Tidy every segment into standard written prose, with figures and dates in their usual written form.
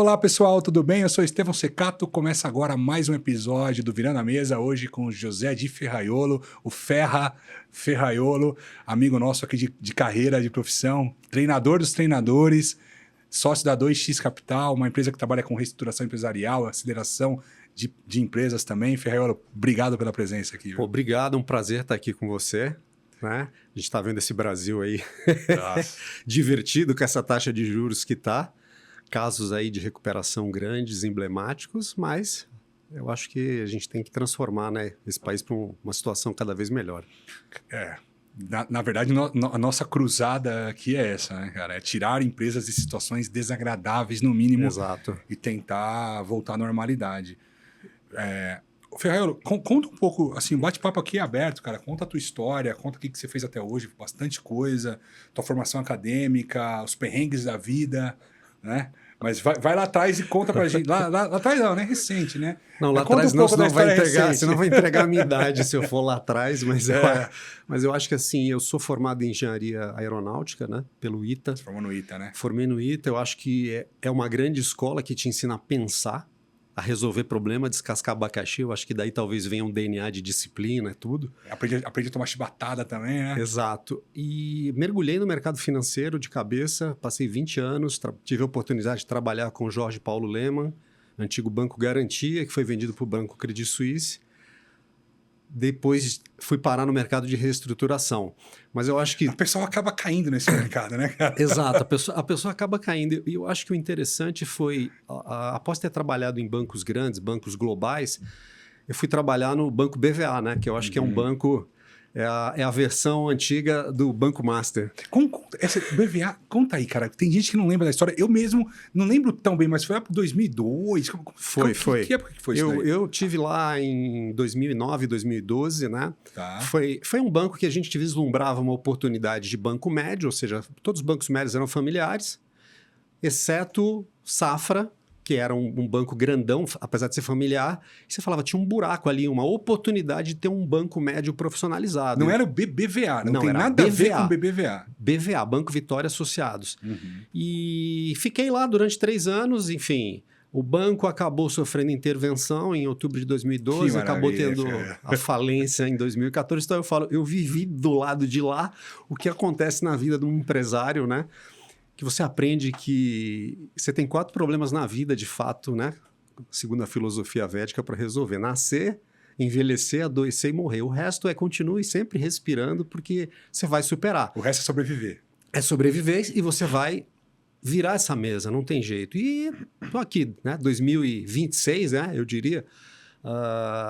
Olá pessoal, tudo bem? Eu sou Estevão Secato, começa agora mais um episódio do Virando a Mesa, hoje com o José Di Ferraiolo, o Ferraiolo, amigo nosso aqui de carreira, de profissão, treinador dos treinadores, sócio da 2X Capital, uma empresa que trabalha com reestruturação empresarial, aceleração de empresas também. Ferraiolo, obrigado pela presença aqui. Pô, obrigado, um prazer estar aqui com você. Né? A gente está vendo esse Brasil aí divertido com essa taxa de juros que está. Casos aí de recuperação grandes, emblemáticos, mas eu acho que a gente tem que transformar, né, esse país para uma situação cada vez melhor. Na verdade, a nossa cruzada aqui é essa, né, cara? É tirar empresas de situações desagradáveis, no mínimo. Exato. E tentar voltar à normalidade. Ferraiolo, conta um pouco, assim, o bate-papo aqui é aberto, cara. Conta a tua história, conta o que você fez até hoje, bastante coisa, tua formação acadêmica, os perrengues da vida, né? Mas vai lá atrás e conta pra gente. Lá atrás não, né? Recente, né? Não, lá atrás não, senão vai entregar a minha idade se eu for lá atrás, mas eu acho que assim, eu sou formado em engenharia aeronáutica, né? Pelo ITA. Você formou no ITA, né? Formei no ITA, eu acho que é uma grande escola que te ensina a pensar, a resolver problema, descascar abacaxi. Eu acho que daí talvez venha um DNA de disciplina e tudo. Aprendi a tomar chibatada também, né? Exato. E mergulhei no mercado financeiro de cabeça, passei 20 anos, tive a oportunidade de trabalhar com o Jorge Paulo Lemann, antigo Banco Garantia, que foi vendido para o Banco Credit Suisse. Depois fui parar no mercado de reestruturação. Mas eu acho que... O pessoal acaba caindo nesse mercado, né, cara? Exato, a pessoa acaba caindo. E eu acho que o interessante foi, após ter trabalhado em bancos grandes, bancos globais, eu fui trabalhar no Banco BVA, né? Que eu acho que é um banco... É a versão antiga do Banco Master. Essa BVA, conta aí, cara. Tem gente que não lembra da história. Eu mesmo não lembro tão bem, mas foi lá para 2002. Foi. Que época que foi isso daí? Eu tive lá em 2009, 2012, né? Tá. Foi um banco que a gente vislumbrava uma oportunidade de banco médio, ou seja, todos os bancos médios eram familiares, exceto Safra, que era um banco grandão, apesar de ser familiar, e você falava, tinha um buraco ali, uma oportunidade de ter um banco médio profissionalizado. Não era o BBVA, não tem nada a ver com o BBVA. BVA, Banco Vitória Associados. E fiquei lá durante 3 anos, enfim, o banco acabou sofrendo intervenção em outubro de 2012, acabou tendo a falência em 2014, então eu falo, eu vivi do lado de lá o que acontece na vida de um empresário, né? Que você aprende que você tem 4 problemas na vida, de fato, né? Segundo a filosofia védica, para resolver. Nascer, envelhecer, adoecer e morrer. O resto continue sempre respirando, porque você vai superar. O resto é sobreviver. É sobreviver e você vai virar essa mesa, não tem jeito. E tô aqui, né? 2026, né? Eu diria.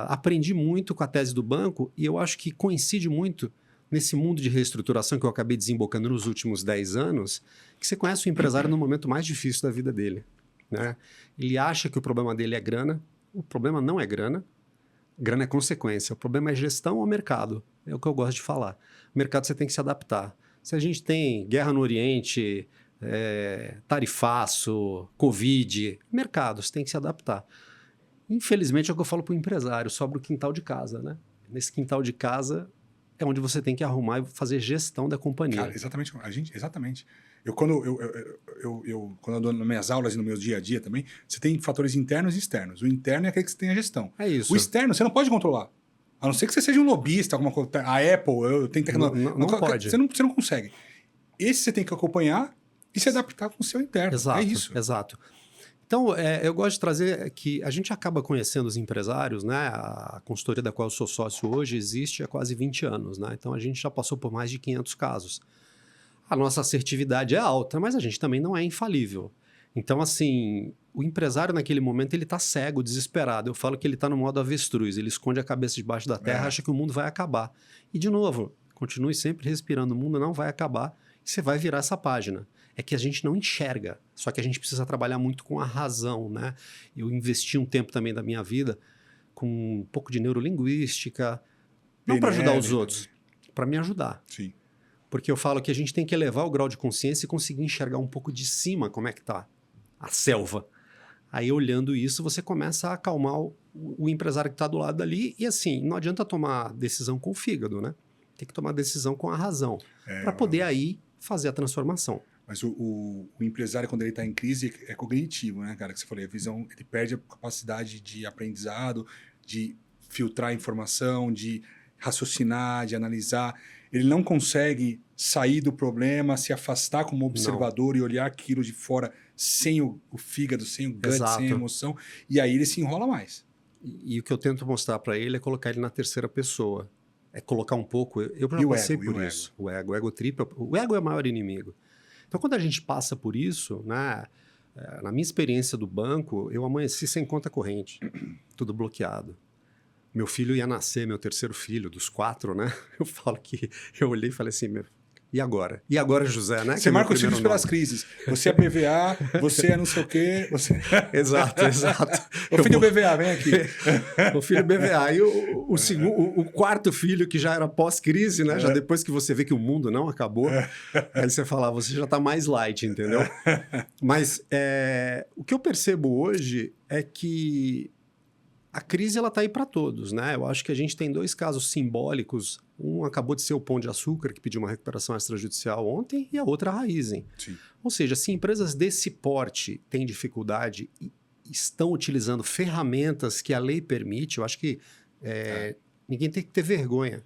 Aprendi muito com a tese do banco e eu acho que coincide muito nesse mundo de reestruturação que eu acabei desembocando nos últimos 10 anos, que você conhece o empresário no momento mais difícil da vida dele. Né? Ele acha que o problema dele é grana, o problema não é grana é consequência, o problema é gestão ou mercado, é o que eu gosto de falar. O mercado você tem que se adaptar. Se a gente tem guerra no Oriente, tarifaço, Covid, mercado, você tem que se adaptar. Infelizmente é o que eu falo para o empresário, sobra o quintal de casa. Né? Nesse quintal de casa é onde você tem que arrumar e fazer gestão da companhia. Cara, exatamente. Exatamente. Quando eu dou nas minhas aulas e no meu dia a dia também, você tem fatores internos e externos. O interno é aquele que você tem a gestão. É isso. O externo você não pode controlar. A não ser que você seja um lobista, alguma coisa. A Apple, eu tenho tecnologia. Não pode. Você não consegue. Esse você tem que acompanhar e se adaptar com o seu interno. Exato, é isso. Exato. Então, eu gosto de trazer que a gente acaba conhecendo os empresários, né? A consultoria da qual eu sou sócio hoje existe há quase 20 anos, né? Então, a gente já passou por mais de 500 casos. A nossa assertividade é alta, mas a gente também não é infalível. Então, assim, o empresário naquele momento ele está cego, desesperado. Eu falo que ele está no modo avestruz, ele esconde a cabeça debaixo da terra, acha que o mundo vai acabar. E, de novo, continue sempre respirando, o mundo não vai acabar e você vai virar essa página. É que a gente não enxerga, só que a gente precisa trabalhar muito com a razão, né? Eu investi um tempo também da minha vida com um pouco de neurolinguística, não para ajudar os outros, para me ajudar. Sim. Porque eu falo que a gente tem que elevar o grau de consciência e conseguir enxergar um pouco de cima como é que tá a selva. Aí, olhando isso, você começa a acalmar o empresário que está do lado dali e, assim, não adianta tomar decisão com o fígado, né? Tem que tomar decisão com a razão, para poder aí fazer a transformação. Mas o empresário, quando ele está em crise, é cognitivo, né, cara? Que você falou, a visão, ele perde a capacidade de aprendizado, de filtrar informação, de raciocinar, de analisar. Ele não consegue sair do problema, se afastar como observador e olhar aquilo de fora sem o fígado, sem o gut, Exato. sem a emoção. E aí ele se enrola mais. E o que eu tento mostrar para ele é colocar ele na terceira pessoa. É colocar um pouco... Eu já E o passei ego, por e o isso. O ego trip. O ego é o maior inimigo. Então, quando a gente passa por isso, né, na minha experiência do banco, eu amanheci sem conta corrente. Tudo bloqueado. Meu filho ia nascer, meu terceiro filho, dos 4, né? Eu falo que eu olhei e falei assim, e agora? E agora, José, né? Você marca os filhos pelas crises. Você é BVA, você é não sei o quê. Você... Exato. O filho BVA, vem aqui. O filho BVA. E o quarto filho, que já era pós-crise, né? Já depois que você vê que o mundo não acabou, aí você fala, você já está mais light, entendeu? Mas o que eu percebo hoje é que a crise ela está aí para todos, né? Eu acho que a gente tem 2 casos simbólicos. Um acabou de ser o Pão de Açúcar, que pediu uma recuperação extrajudicial ontem, e a outra a Raizen. Sim. Ou seja, se empresas desse porte têm dificuldade e estão utilizando ferramentas que a lei permite, eu acho que ninguém tem que ter vergonha.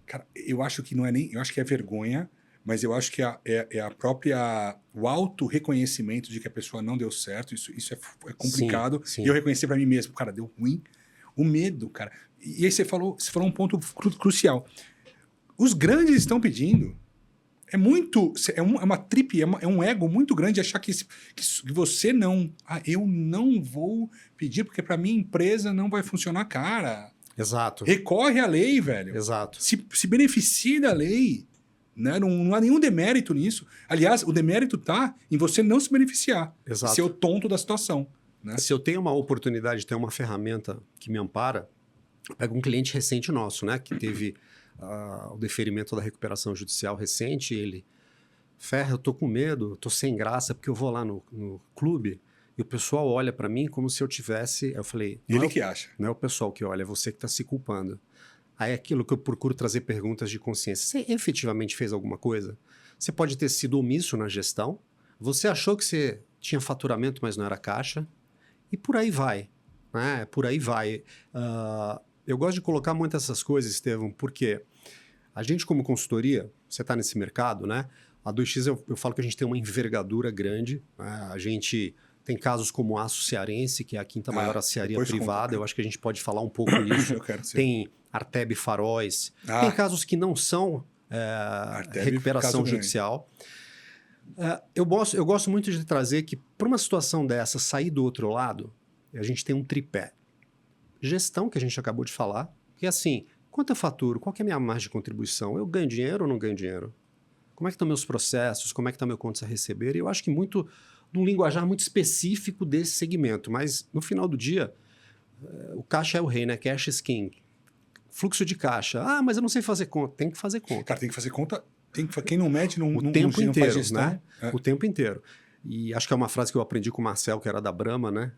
Cara, eu acho que não é nem... Eu acho que é vergonha, mas eu acho que é a própria... O auto-reconhecimento de que a pessoa não deu certo, isso é complicado. Sim. E eu reconheci para mim mesmo, cara, deu ruim. O medo, cara. E aí você falou um ponto crucial. Os grandes estão pedindo. É muito... É uma trip, é um ego muito grande achar que você não... eu não vou pedir, porque para minha empresa não vai funcionar, cara. Exato. Recorre à lei, velho. Exato. Se beneficie da lei. Né? Não há nenhum demérito nisso. Aliás, o demérito está em você não se beneficiar. Exato. Ser o tonto da situação. Né? Se eu tenho uma oportunidade de ter uma ferramenta que me ampara, eu pego um cliente recente nosso, né? Que teve o deferimento da recuperação judicial recente, ele... Ferra, eu tô com medo, tô sem graça, porque eu vou lá no clube e o pessoal olha para mim como se eu tivesse... Eu falei... Ele que acha. Não é o pessoal que olha, é você que está se culpando. Aí é aquilo que eu procuro trazer perguntas de consciência. Você efetivamente fez alguma coisa? Você pode ter sido omisso na gestão, você achou que você tinha faturamento, mas não era caixa, e por aí vai. Né? Por aí vai. Eu gosto de colocar muitas essas coisas, Estevão, porque a gente como consultoria, você está nesse mercado, né? A 2X eu falo que a gente tem uma envergadura grande, né? A gente... Tem casos como o Aço Cearense, que é a quinta maior aciaria privada. Eu acho que a gente pode falar um pouco isso. Tem Arteb Faróis. Tem casos que não são recuperação judicial. Eu gosto muito de trazer que, para uma situação dessa, sair do outro lado, a gente tem um tripé. Gestão, que a gente acabou de falar. Que é assim, quanto eu faturo? Qual que é a minha margem de contribuição? Eu ganho dinheiro ou não ganho dinheiro? Como é que estão meus processos? Como é que está meu contas a receber? E eu acho que muito... num linguajar muito específico desse segmento, mas no final do dia, o caixa é o rei, né? Cash is king. Fluxo de caixa. Mas eu não sei fazer conta. Tem que fazer conta. Cara, tem que fazer conta. Quem não mede, não inteiro, faz gestão. Né? O tempo inteiro. E acho que é uma frase que eu aprendi com o Marcel, que era da Brahma, né?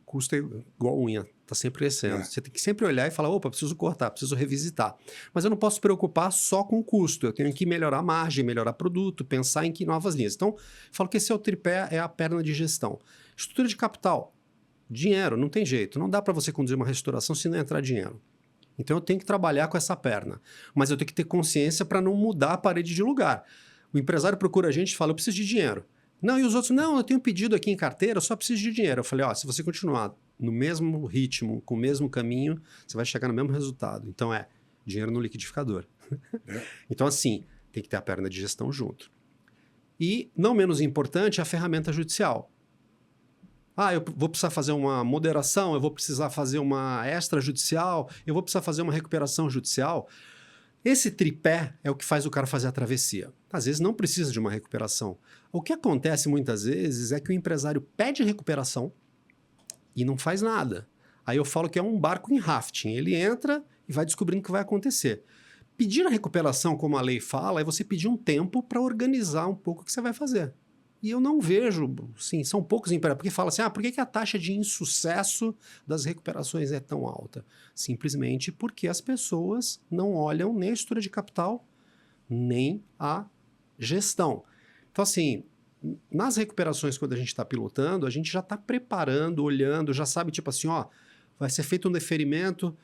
Custo é igual unha, está sempre crescendo. Você tem que sempre olhar e falar, opa, preciso cortar, preciso revisitar. Mas eu não posso me preocupar só com o custo, eu tenho que melhorar a margem, melhorar produto, pensar em que novas linhas. Então, eu falo que esse é o tripé, é a perna de gestão. Estrutura de capital, dinheiro, não tem jeito. Não dá para você conduzir uma restauração se não entrar dinheiro. Então, eu tenho que trabalhar com essa perna. Mas eu tenho que ter consciência para não mudar a parede de lugar. O empresário procura a gente e fala, eu preciso de dinheiro. Não, e os outros, não, eu tenho pedido aqui em carteira, eu só preciso de dinheiro. Eu falei, se você continuar no mesmo ritmo, com o mesmo caminho, você vai chegar no mesmo resultado. Então, dinheiro no liquidificador. Então, assim, tem que ter a perna de gestão junto. E, não menos importante, a ferramenta judicial. Eu vou precisar fazer uma moderação, eu vou precisar fazer uma extrajudicial, eu vou precisar fazer uma recuperação judicial. Esse tripé é o que faz o cara fazer a travessia. Às vezes não precisa de uma recuperação. O que acontece muitas vezes é que o empresário pede recuperação e não faz nada. Aí eu falo que é um barco em rafting. Ele entra e vai descobrindo o que vai acontecer. Pedir a recuperação, como a lei fala, é você pedir um tempo para organizar um pouco o que você vai fazer. E eu não vejo, sim, são poucos empresários, porque fala assim, por que a taxa de insucesso das recuperações é tão alta? Simplesmente porque as pessoas não olham nem a estrutura de capital, nem a gestão. Então, assim, nas recuperações, quando a gente está pilotando, a gente já está preparando, olhando, já sabe, tipo assim, ó, vai ser feito um deferimento,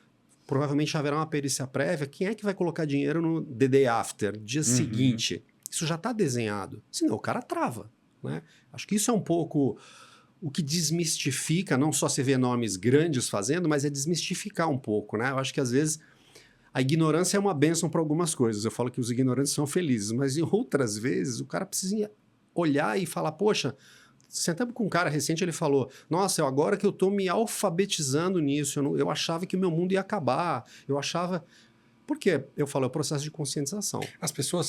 provavelmente haverá uma perícia prévia, quem é que vai colocar dinheiro no the day after, dia seguinte? Isso já está desenhado, senão o cara trava, né? Acho que isso é um pouco o que desmistifica, não só se vê nomes grandes fazendo, mas é desmistificar um pouco, né? Eu acho que às vezes a ignorância é uma bênção para algumas coisas. Eu falo que os ignorantes são felizes, mas em outras vezes o cara precisa olhar e falar, poxa, sentamos com um cara recente, ele falou, nossa, agora que eu estou me alfabetizando nisso, eu achava que o meu mundo ia acabar, eu achava... Por quê? Eu falo, é o processo de conscientização.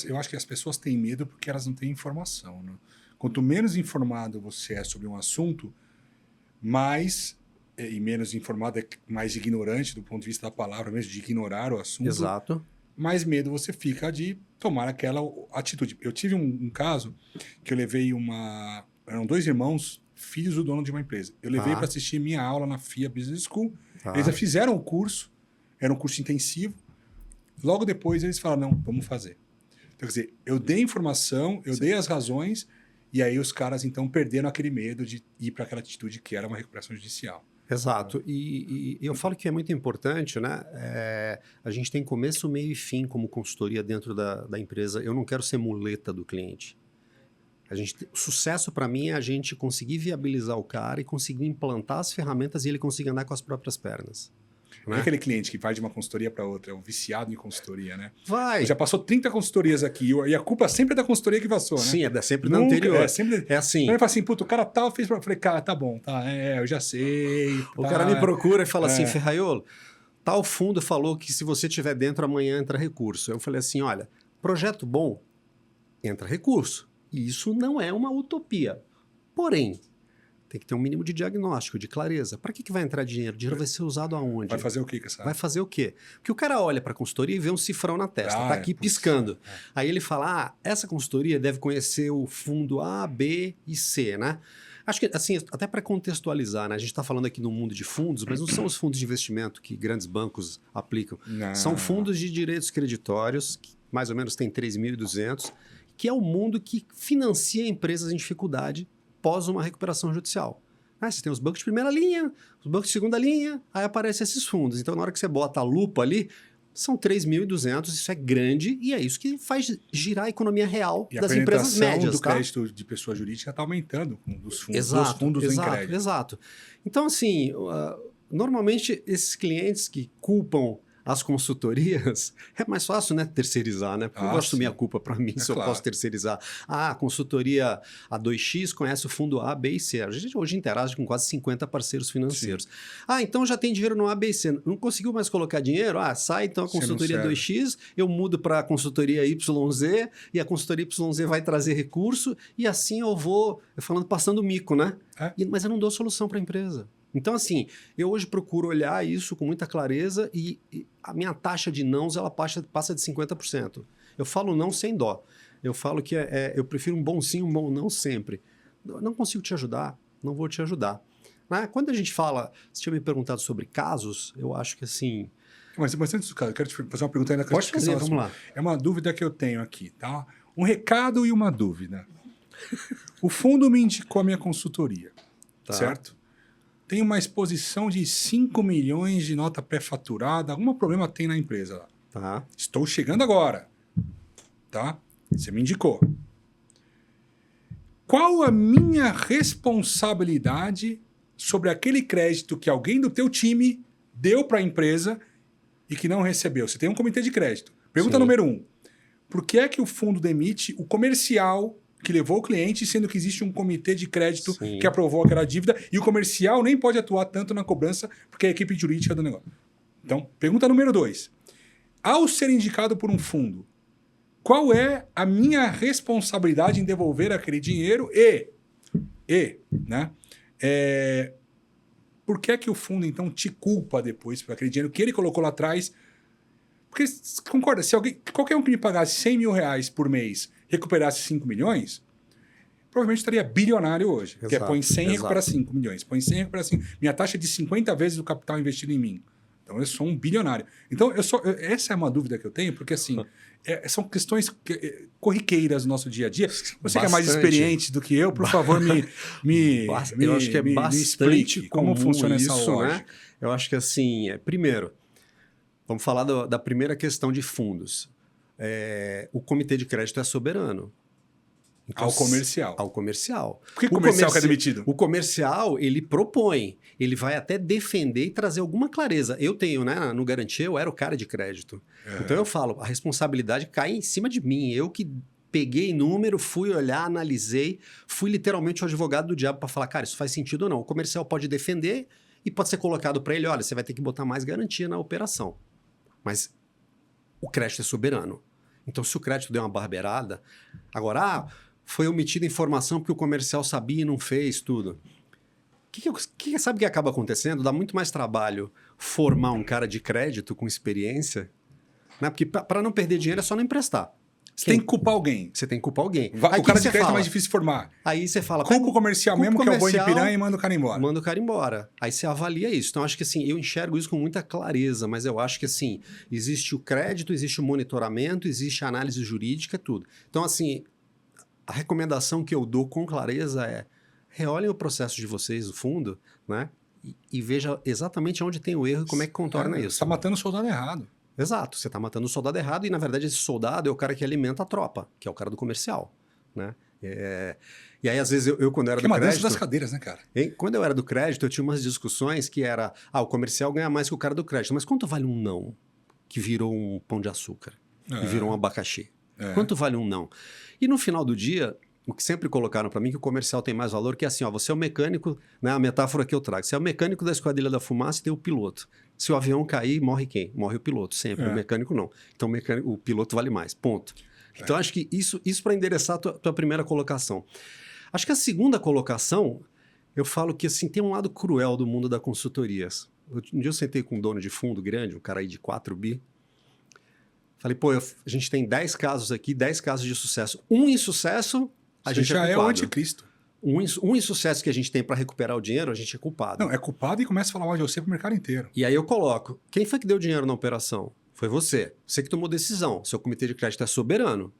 Eu acho que as pessoas têm medo porque elas não têm informação, né? Quanto menos informado você é sobre um assunto, mais, e menos informado é mais ignorante do ponto de vista da palavra mesmo, de ignorar o assunto. Exato. Mais medo você fica de tomar aquela atitude. Eu tive um caso que eu levei eram 2 irmãos, filhos do dono de uma empresa. Eu levei para assistir minha aula na FIA Business School. Eles já fizeram o curso, era um curso intensivo. Logo depois eles falaram, não, vamos fazer. Então, quer dizer, eu dei informação, eu dei as razões, e aí os caras então perderam aquele medo de ir para aquela atitude que era uma recuperação judicial. Exato. E eu falo que é muito importante, né? A gente tem começo, meio e fim como consultoria dentro da empresa. Eu não quero ser muleta do cliente. O sucesso para mim é a gente conseguir viabilizar o cara e conseguir implantar as ferramentas e ele conseguir andar com as próprias pernas. Não é aquele cliente que vai de uma consultoria para outra, é um viciado em consultoria, né? Vai. Já passou 30 consultorias aqui e a culpa sempre é da consultoria que passou, né? Sim, é sempre da anterior. É assim. Ele fala assim, puta, o cara tal fez pra... Eu falei, cara, tá bom, tá, eu já sei. O cara me procura e fala assim, Ferraiolo, tal fundo falou que se você estiver dentro amanhã entra recurso. Eu falei assim, olha, projeto bom, entra recurso. E isso não é uma utopia. Porém, tem que ter um mínimo de diagnóstico, de clareza. Para que vai entrar dinheiro? O dinheiro vai ser usado aonde? Vai fazer o quê, cara? Vai fazer o quê? Porque o cara olha para a consultoria e vê um cifrão na testa, tá aqui piscando. Aí ele fala, essa consultoria deve conhecer o fundo A, B e C, né? Acho que, assim, até para contextualizar, né? A gente está falando aqui no mundo de fundos, mas não são os fundos de investimento que grandes bancos aplicam. Não. São fundos de direitos creditórios, que mais ou menos tem 3.200, que é o mundo que financia empresas em dificuldade pós uma recuperação judicial. Você tem os bancos de primeira linha, os bancos de segunda linha, aí aparecem esses fundos. Então, na hora que você bota a lupa ali, são 3.200, isso é grande e é isso que faz girar a economia real das empresas médias. O crédito de pessoa jurídica está aumentando dos fundos, exato, dos fundos em crédito. Exato. Então, assim, normalmente esses clientes que culpam as consultorias, é mais fácil, né, terceirizar, né? Porque eu gosto de assumir a culpa para mim, se eu posso terceirizar. A consultoria A2X conhece o fundo A, B e C. A gente hoje interage com quase 50 parceiros financeiros. Sim. Então já tem dinheiro no A, B e C. Não conseguiu mais colocar dinheiro? Sai então a consultoria 2X, eu mudo para a consultoria YZ e a consultoria YZ vai trazer recurso e assim eu vou, passando mico, né? Mas eu não dou solução para a empresa. Então, assim, eu hoje procuro olhar isso com muita clareza e a minha taxa de nãos, ela passa de 50%. Eu falo não sem dó. Eu falo que eu prefiro um bom sim, um bom não sempre. Não consigo te ajudar, não vou te ajudar. Quando a gente fala, você tinha me perguntado sobre casos, eu acho que assim... Mas antes do caso, eu quero te fazer uma pergunta ainda. Pode fazer, vamos lá. É uma dúvida que eu tenho aqui, tá? Um recado e uma dúvida. O fundo me indicou a minha consultoria, certo? Tem uma exposição de 5 milhões de nota pré-faturada, algum problema tem na empresa lá. Estou chegando agora. Tá? Você me indicou. Qual a minha responsabilidade sobre aquele crédito que alguém do teu time deu para a empresa e que não recebeu? Você tem um comitê de crédito. Pergunta número 1. Por que é que o fundo demite o comercial que levou o cliente, sendo que existe um comitê de crédito que aprovou aquela dívida e o comercial nem pode atuar tanto na cobrança porque é a equipe jurídica do negócio. Então, pergunta número 2. Ao ser indicado por um fundo, qual é a minha responsabilidade em devolver aquele dinheiro por que é que o fundo, então, te culpa depois por aquele dinheiro que ele colocou lá atrás? Porque, concorda, se qualquer um que me pagasse 100 mil reais por mês recuperasse 5 milhões, provavelmente estaria bilionário hoje. Porque põe 100 e recupera 5 milhões. Põe 100 e recupera 5. Minha taxa é de 50 vezes o capital investido em mim. Então eu sou um bilionário. Então essa é uma dúvida que eu tenho, porque assim, são questões corriqueiras do nosso dia a dia. Você que é mais experiente do que eu, por favor, eu acho que é me bastante explique como funciona essa lógica. Né? Eu acho que assim, primeiro, vamos falar da primeira questão de fundos. O comitê de crédito é soberano. Então, Ao comercial. Ao comercial. Por que o comercial que é demitido? O comercial, ele propõe, ele vai até defender e trazer alguma clareza. Eu tenho, né, no Garantia, eu era o cara de crédito. Então eu falo, a responsabilidade cai em cima de mim. Eu que peguei número, fui olhar, analisei, fui literalmente o advogado do diabo para falar, cara, isso faz sentido ou não. O comercial pode defender e pode ser colocado para ele, olha, você vai ter que botar mais garantia na operação. Mas o crédito é soberano. Então, se o crédito deu uma barbeirada, agora, foi omitida informação porque o comercial sabia e não fez tudo. Sabe o que acaba acontecendo? Dá muito mais trabalho formar um cara de crédito com experiência, né? Porque para não perder dinheiro é só não emprestar. Você tem que culpar alguém. Você tem que culpar alguém. O cara de crédito é mais difícil de formar. Aí você fala... Culpa o comercial mesmo, que é o boi de piranha, e manda o cara embora. Manda o cara embora. Aí você avalia isso. Então, acho que assim, eu enxergo isso com muita clareza, mas eu acho que assim, existe o crédito, existe o monitoramento, existe a análise jurídica, tudo. Então, assim, a recomendação que eu dou com clareza é reolhem o processo de vocês, o fundo, né? E veja exatamente onde tem o erro e como é que contorna isso. Você está matando o soldado errado. Exato, você está matando o soldado errado e, na verdade, esse soldado é o cara que alimenta a tropa, que é o cara do comercial, né? E aí, às vezes, eu quando era do crédito... das cadeiras, né, cara? Quando eu era do crédito, eu tinha umas discussões que era... o comercial ganha mais que o cara do crédito, mas quanto vale um não que virou um pão de açúcar? E virou um abacaxi? Quanto vale um não? E no final do dia... O que sempre colocaram para mim que o comercial tem mais valor, que é assim, você é o mecânico, né, a metáfora que eu trago, você é o mecânico da Esquadrilha da Fumaça e tem o piloto. Se o avião cair, morre quem? Morre o piloto, sempre. O mecânico não. Então o piloto vale mais, ponto. Então acho que isso para endereçar a tua primeira colocação. Acho que a segunda colocação, eu falo que assim, tem um lado cruel do mundo da consultorias. Um dia eu sentei com um dono de fundo grande, um cara aí de 4 bi, falei, a gente tem 10 casos aqui, 10 casos de sucesso. Um insucesso... A gente já é o anticristo. Um insucesso que a gente tem para recuperar o dinheiro, a gente é culpado. Não, é culpado e começa a falar mal de você pro mercado inteiro. E aí eu coloco, quem foi que deu dinheiro na operação? Foi você. Você que tomou decisão. Seu comitê de crédito é soberano.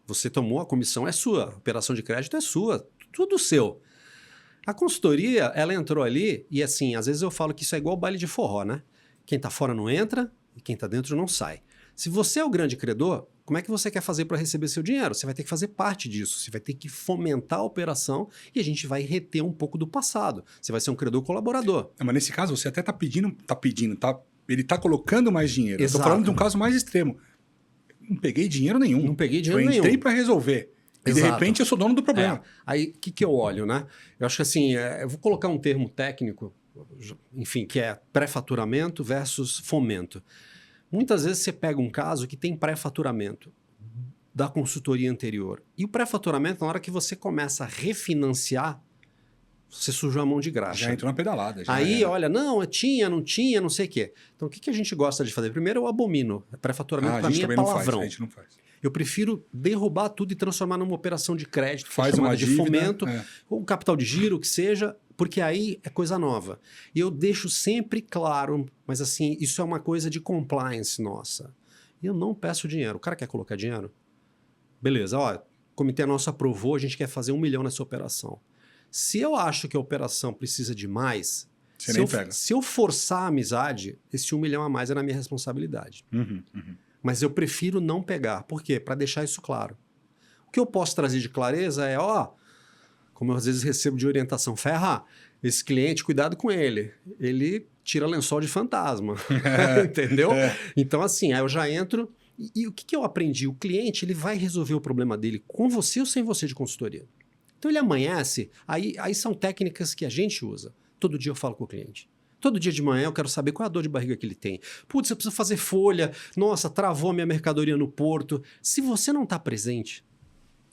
Você tomou, a comissão é sua. A operação de crédito é sua. Tudo seu. A consultoria, ela entrou ali e assim, às vezes eu falo que isso é igual baile de forró, né? Quem tá fora não entra e quem tá dentro não sai. Se você é o grande credor, como é que você quer fazer para receber seu dinheiro? Você vai ter que fazer parte disso, você vai ter que fomentar a operação e a gente vai reter um pouco do passado. Você vai ser um credor colaborador. Mas nesse caso, você até ele está colocando mais dinheiro. Exato. Eu estou falando de um caso mais extremo. Não peguei dinheiro nenhum. Não peguei dinheiro nenhum. Eu entrei para resolver. E de repente eu sou dono do problema. Aí o que eu olho, né? Eu acho que assim, eu vou colocar um termo técnico, enfim, que é pré-faturamento versus fomento. Muitas vezes você pega um caso que tem pré-faturamento da consultoria anterior. E o pré-faturamento, na hora que você começa a refinanciar, você sujou a mão de graxa. Já entrou na pedalada. Aí, olha, não tinha, não sei o quê. Então, o que a gente gosta de fazer? Primeiro, eu abomino. Pré-faturamento, para mim, é palavrão. A gente não faz. Eu prefiro derrubar tudo e transformar numa operação de crédito, faz uma de dívida, fomento, ou capital de giro, o que seja, porque aí é coisa nova. E eu deixo sempre claro, mas assim, isso é uma coisa de compliance nossa. Eu não peço dinheiro. O cara quer colocar dinheiro? Beleza, o comitê nosso aprovou, a gente quer fazer 1 milhão nessa operação. Se eu acho que a operação precisa de mais, se eu forçar a amizade, esse 1 milhão a mais é na minha responsabilidade. Mas eu prefiro não pegar. Por quê? Para deixar isso claro. O que eu posso trazer de clareza é, como eu às vezes recebo de orientação, Ferra, esse cliente, cuidado com ele. Ele tira lençol de fantasma. Entendeu? Então, assim, aí eu já entro... E o que eu aprendi? O cliente ele vai resolver o problema dele com você ou sem você de consultoria. Então, ele amanhece, aí são técnicas que a gente usa. Todo dia eu falo com o cliente. Todo dia de manhã eu quero saber qual é a dor de barriga que ele tem. Putz, eu preciso fazer folha. Nossa, travou a minha mercadoria no porto. Se você não está presente,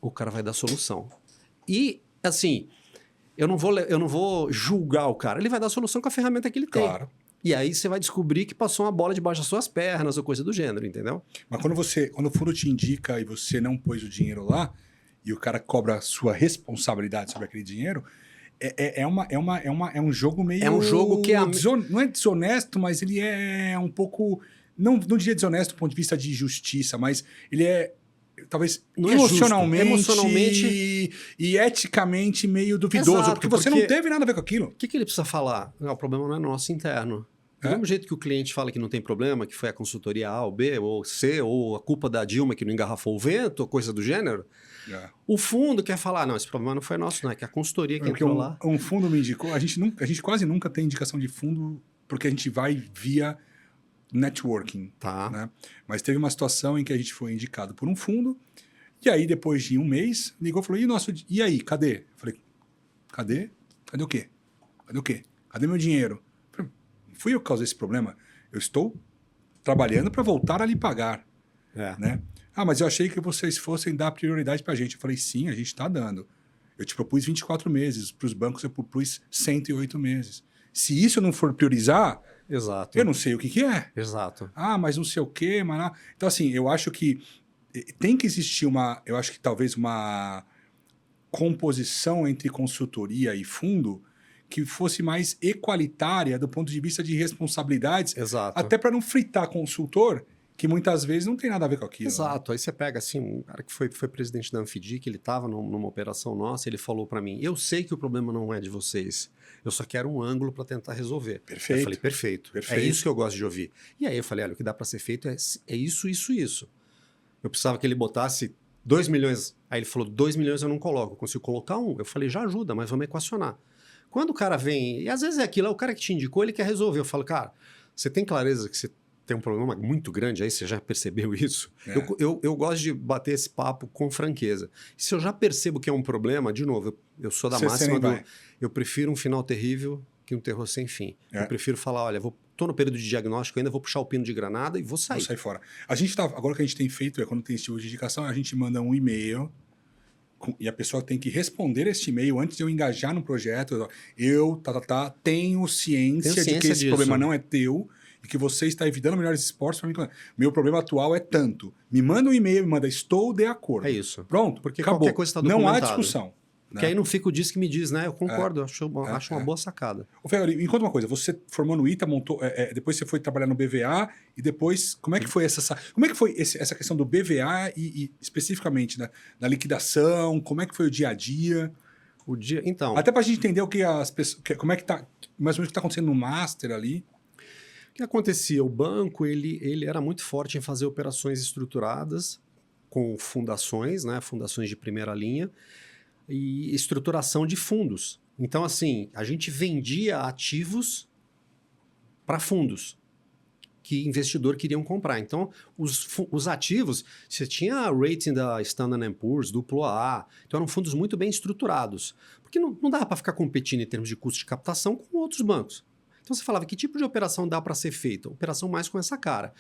o cara vai dar solução. E, assim, eu não vou julgar o cara. Ele vai dar solução com a ferramenta que ele tem. Claro. E aí você vai descobrir que passou uma bola debaixo das suas pernas ou coisa do gênero, entendeu? Mas quando o fundo te indica e você não pôs o dinheiro lá, e o cara cobra a sua responsabilidade sobre aquele dinheiro, É um jogo meio... É um jogo que não é desonesto, mas ele é um pouco... Não diria desonesto do ponto de vista de justiça, mas ele é... Talvez não emocionalmente e eticamente meio duvidoso, Exato, porque você não teve nada a ver com aquilo. O que ele precisa falar? Não, o problema não é nosso interno. Do mesmo jeito que o cliente fala que não tem problema, que foi a consultoria A ou B ou C, ou a culpa da Dilma que não engarrafou o vento, ou coisa do gênero, o fundo quer falar, não, esse problema não foi nosso, não, é que a consultoria que entrou lá... Um fundo me indicou, a gente quase nunca tem indicação de fundo, porque a gente vai via networking. Tá. Né? Mas teve uma situação em que a gente foi indicado por um fundo, e aí depois de um mês, ligou e falou, e aí, cadê? Eu falei, cadê? Cadê o quê? Cadê o quê? Cadê meu dinheiro? Eu falei, não fui eu que causei esse problema, eu estou trabalhando para voltar a lhe pagar. Né? Ah, mas eu achei que vocês fossem dar prioridade para a gente. Eu falei, sim, a gente está dando. Eu te propus 24 meses, para os bancos eu propus 108 meses. Se isso não for priorizar... Exato. Eu não sei o que é. Exato. Ah, mas não sei o quê, mas... Então, assim, eu acho que tem que existir eu acho que talvez uma composição entre consultoria e fundo que fosse mais equalitária do ponto de vista de responsabilidades. Exato. Até para não fritar consultor, que muitas vezes não tem nada a ver com aquilo. Exato. Né? Aí você pega, assim, um cara que foi presidente da Anfidic, ele estava numa operação nossa, ele falou para mim, eu sei que o problema não é de vocês, eu só quero um ângulo para tentar resolver. Perfeito. Eu falei, perfeito. É isso que eu gosto de ouvir. E aí eu falei, olha, o que dá para ser feito é isso, isso, isso. Eu precisava que ele botasse 2 milhões. Aí ele falou, 2 milhões eu não coloco, eu consigo colocar 1. Eu falei, já ajuda, mas vamos equacionar. Quando o cara vem, e às vezes é aquilo, é o cara que te indicou, ele quer resolver. Eu falo, cara, você tem clareza que você tem um problema muito grande aí, você já percebeu isso? Eu gosto de bater esse papo com franqueza. E se eu já percebo que é um problema, de novo, eu sou da máxima do... Eu prefiro um final terrível que um terror sem fim. Eu prefiro falar, olha, tô no período de diagnóstico ainda, vou puxar o pino de granada e vou sair. Vou sair fora. Agora o que a gente tem feito quando tem esse tipo de indicação, a gente manda um e-mail e a pessoa tem que responder esse e-mail antes de eu engajar no projeto. Eu, tenho ciência de que esse problema não é teu e que você está evitando melhores esforços para mim. Meu problema atual é tanto. Me manda um e-mail, me manda, estou de acordo. É isso. Pronto, porque acabou. Qualquer coisa está documentado. Não há discussão. Porque aí não fica o diz que me diz, né? Eu concordo, acho uma boa sacada. Ô, Ferro, me conta uma coisa, você formou no ITA, depois você foi trabalhar no BVA, e depois, como é que foi essa questão do BVA e especificamente da liquidação, como é que foi o dia a dia? Então... Até para a gente entender o que as pessoas, como é que tá, mais ou menos o que está acontecendo no Master ali. O que acontecia? O banco, ele era muito forte em fazer operações estruturadas com fundações, né? Fundações de primeira linha, e estruturação de fundos. Então, assim, a gente vendia ativos para fundos que investidor queriam comprar. Então, os ativos, você tinha rating da Standard & Poor's, duplo AA, então eram fundos muito bem estruturados, porque não dava para ficar competindo em termos de custo de captação com outros bancos. Então, você falava, que tipo de operação dá para ser feita? Operação mais com essa cara.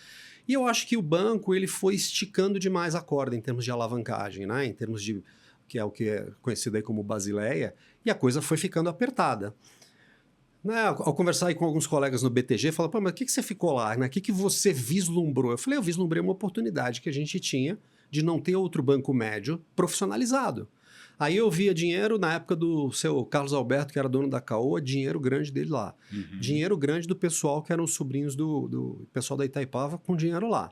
E eu acho que o banco ele foi esticando demais a corda em termos de alavancagem, né? Em termos de que é o que é conhecido aí como Basileia, e a coisa foi ficando apertada. Né? Ao conversar aí com alguns colegas no BTG, falaram, pô, mas o que você ficou lá? Né? O que você vislumbrou? Eu falei, eu vislumbrei uma oportunidade que a gente tinha de não ter outro banco médio profissionalizado. Aí eu via dinheiro, na época do seu Carlos Alberto, que era dono da Caoa, dinheiro grande dele lá. Uhum. Dinheiro grande do pessoal que eram os sobrinhos do pessoal da Itaipava com dinheiro lá.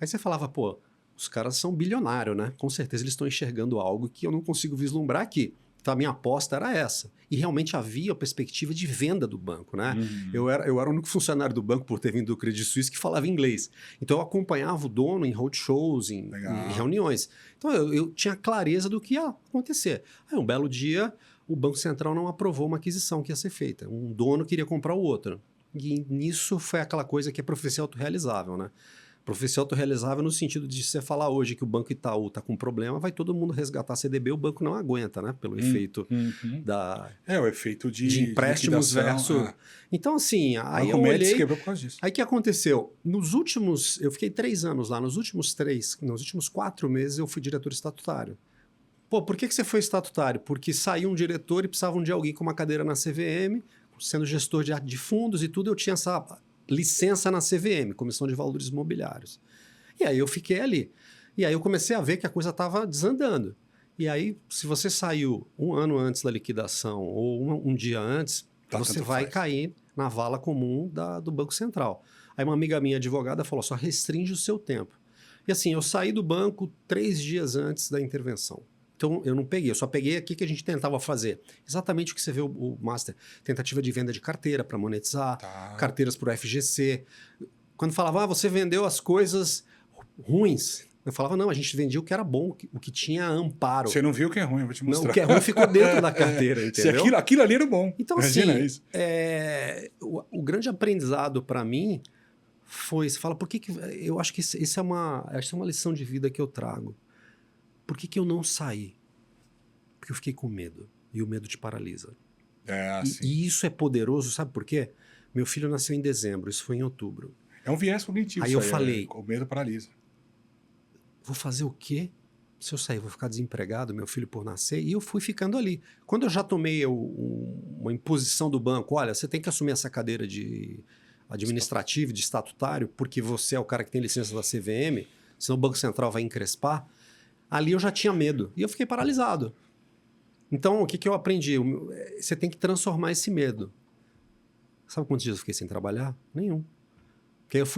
Aí você falava, pô, os caras são bilionários, né? Com certeza eles estão enxergando algo que eu não consigo vislumbrar aqui. Então a minha aposta era essa. E realmente havia a perspectiva de venda do banco, né? Uhum. Eu era o único funcionário do banco, por ter vindo do Credit Suisse, que falava inglês. Então eu acompanhava o dono em roadshows, em reuniões. Então eu tinha clareza do que ia acontecer. Aí um belo dia, o Banco Central não aprovou uma aquisição que ia ser feita. Um dono queria comprar o outro. E nisso foi aquela coisa que é profecia autorrealizável, né? Profecia autorrealizável no sentido de você falar hoje que o Banco Itaú está com problema, vai todo mundo resgatar CDB, o banco não aguenta, né? Pelo efeito da... o efeito de empréstimos versus... Então, assim, aí eu olhei... quebrou por causa disso. Aí o que aconteceu? Eu fiquei 3 anos lá, nos últimos 4 meses eu fui diretor estatutário. Pô, por que você foi estatutário? Porque saiu um diretor e precisavam de alguém com uma cadeira na CVM, sendo gestor de fundos e tudo, eu tinha essa licença na CVM, Comissão de Valores Imobiliários. E aí eu fiquei ali. E aí eu comecei a ver que a coisa estava desandando. E aí, se você saiu um ano antes da liquidação ou um dia antes, você vai cair na vala comum do Banco Central. Aí uma amiga minha, advogada, falou, só restringe o seu tempo. E assim, eu saí do banco 3 dias antes da intervenção. Então, eu não peguei, eu só peguei aqui que a gente tentava fazer. Exatamente o que você vê o Master. Tentativa de venda de carteira para monetizar, carteiras para o FGC. Quando falava, você vendeu as coisas ruins. Eu falava, não, a gente vendia o que era bom, o que tinha amparo. Você não viu o que é ruim, eu vou te mostrar. Não, o que é ruim ficou dentro da carteira, entendeu? Se aquilo ali era bom. Então, imagina assim, isso. O grande aprendizado para mim foi, você fala, por que eu acho que isso é uma lição de vida que eu trago. Por que eu não saí? Porque eu fiquei com medo. E o medo te paralisa. E isso é poderoso, sabe por quê? Meu filho nasceu em dezembro, isso foi em outubro. É um viés cognitivo. Aí eu falei... O medo paralisa. Vou fazer o quê? Se eu sair, vou ficar desempregado, meu filho por nascer. E eu fui ficando ali. Quando eu já tomei uma imposição do banco, olha, você tem que assumir essa cadeira de administrativo, de estatutário, porque você é o cara que tem licença da CVM, senão o Banco Central vai encrespar. Ali eu já tinha medo. E eu fiquei paralisado. Então, o que eu aprendi? Você tem que transformar esse medo. Sabe quantos dias eu fiquei sem trabalhar? Nenhum.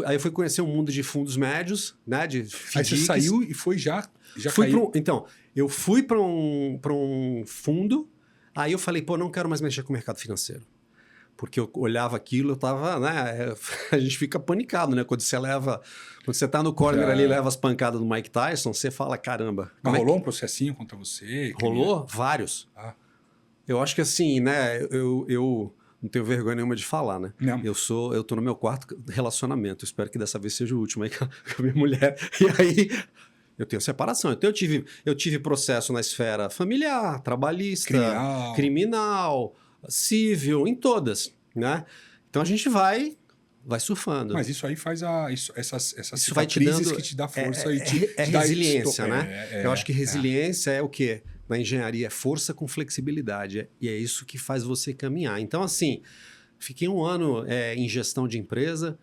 Aí eu fui conhecer um mundo de fundos médios, né? De FDICs. Aí você saiu e foi já caiu. Então, eu fui para um fundo, aí eu falei, pô, não quero mais mexer com o mercado financeiro. Porque eu olhava aquilo, eu tava, né? A gente fica panicado, né? Quando você tá no corner ali e leva as pancadas do Mike Tyson, você fala, caramba. Mas rolou um processinho contra você? Rolou? Vários. Eu acho que assim, né? Eu não tenho vergonha nenhuma de falar, né? Não. Eu tô no meu quarto relacionamento. Eu espero que dessa vez seja o último aí com a minha mulher. E aí eu tenho separação. Então eu tive processo na esfera familiar, trabalhista, criminal, civil, em todas, né? Então a gente vai surfando. Mas isso aí faz essas isso vai te dando, que te dá força e te dá resiliência, né? Eu acho que resiliência é o quê? Na engenharia é força com flexibilidade. E é isso que faz você caminhar. Então, assim, fiquei um ano em gestão de empresa,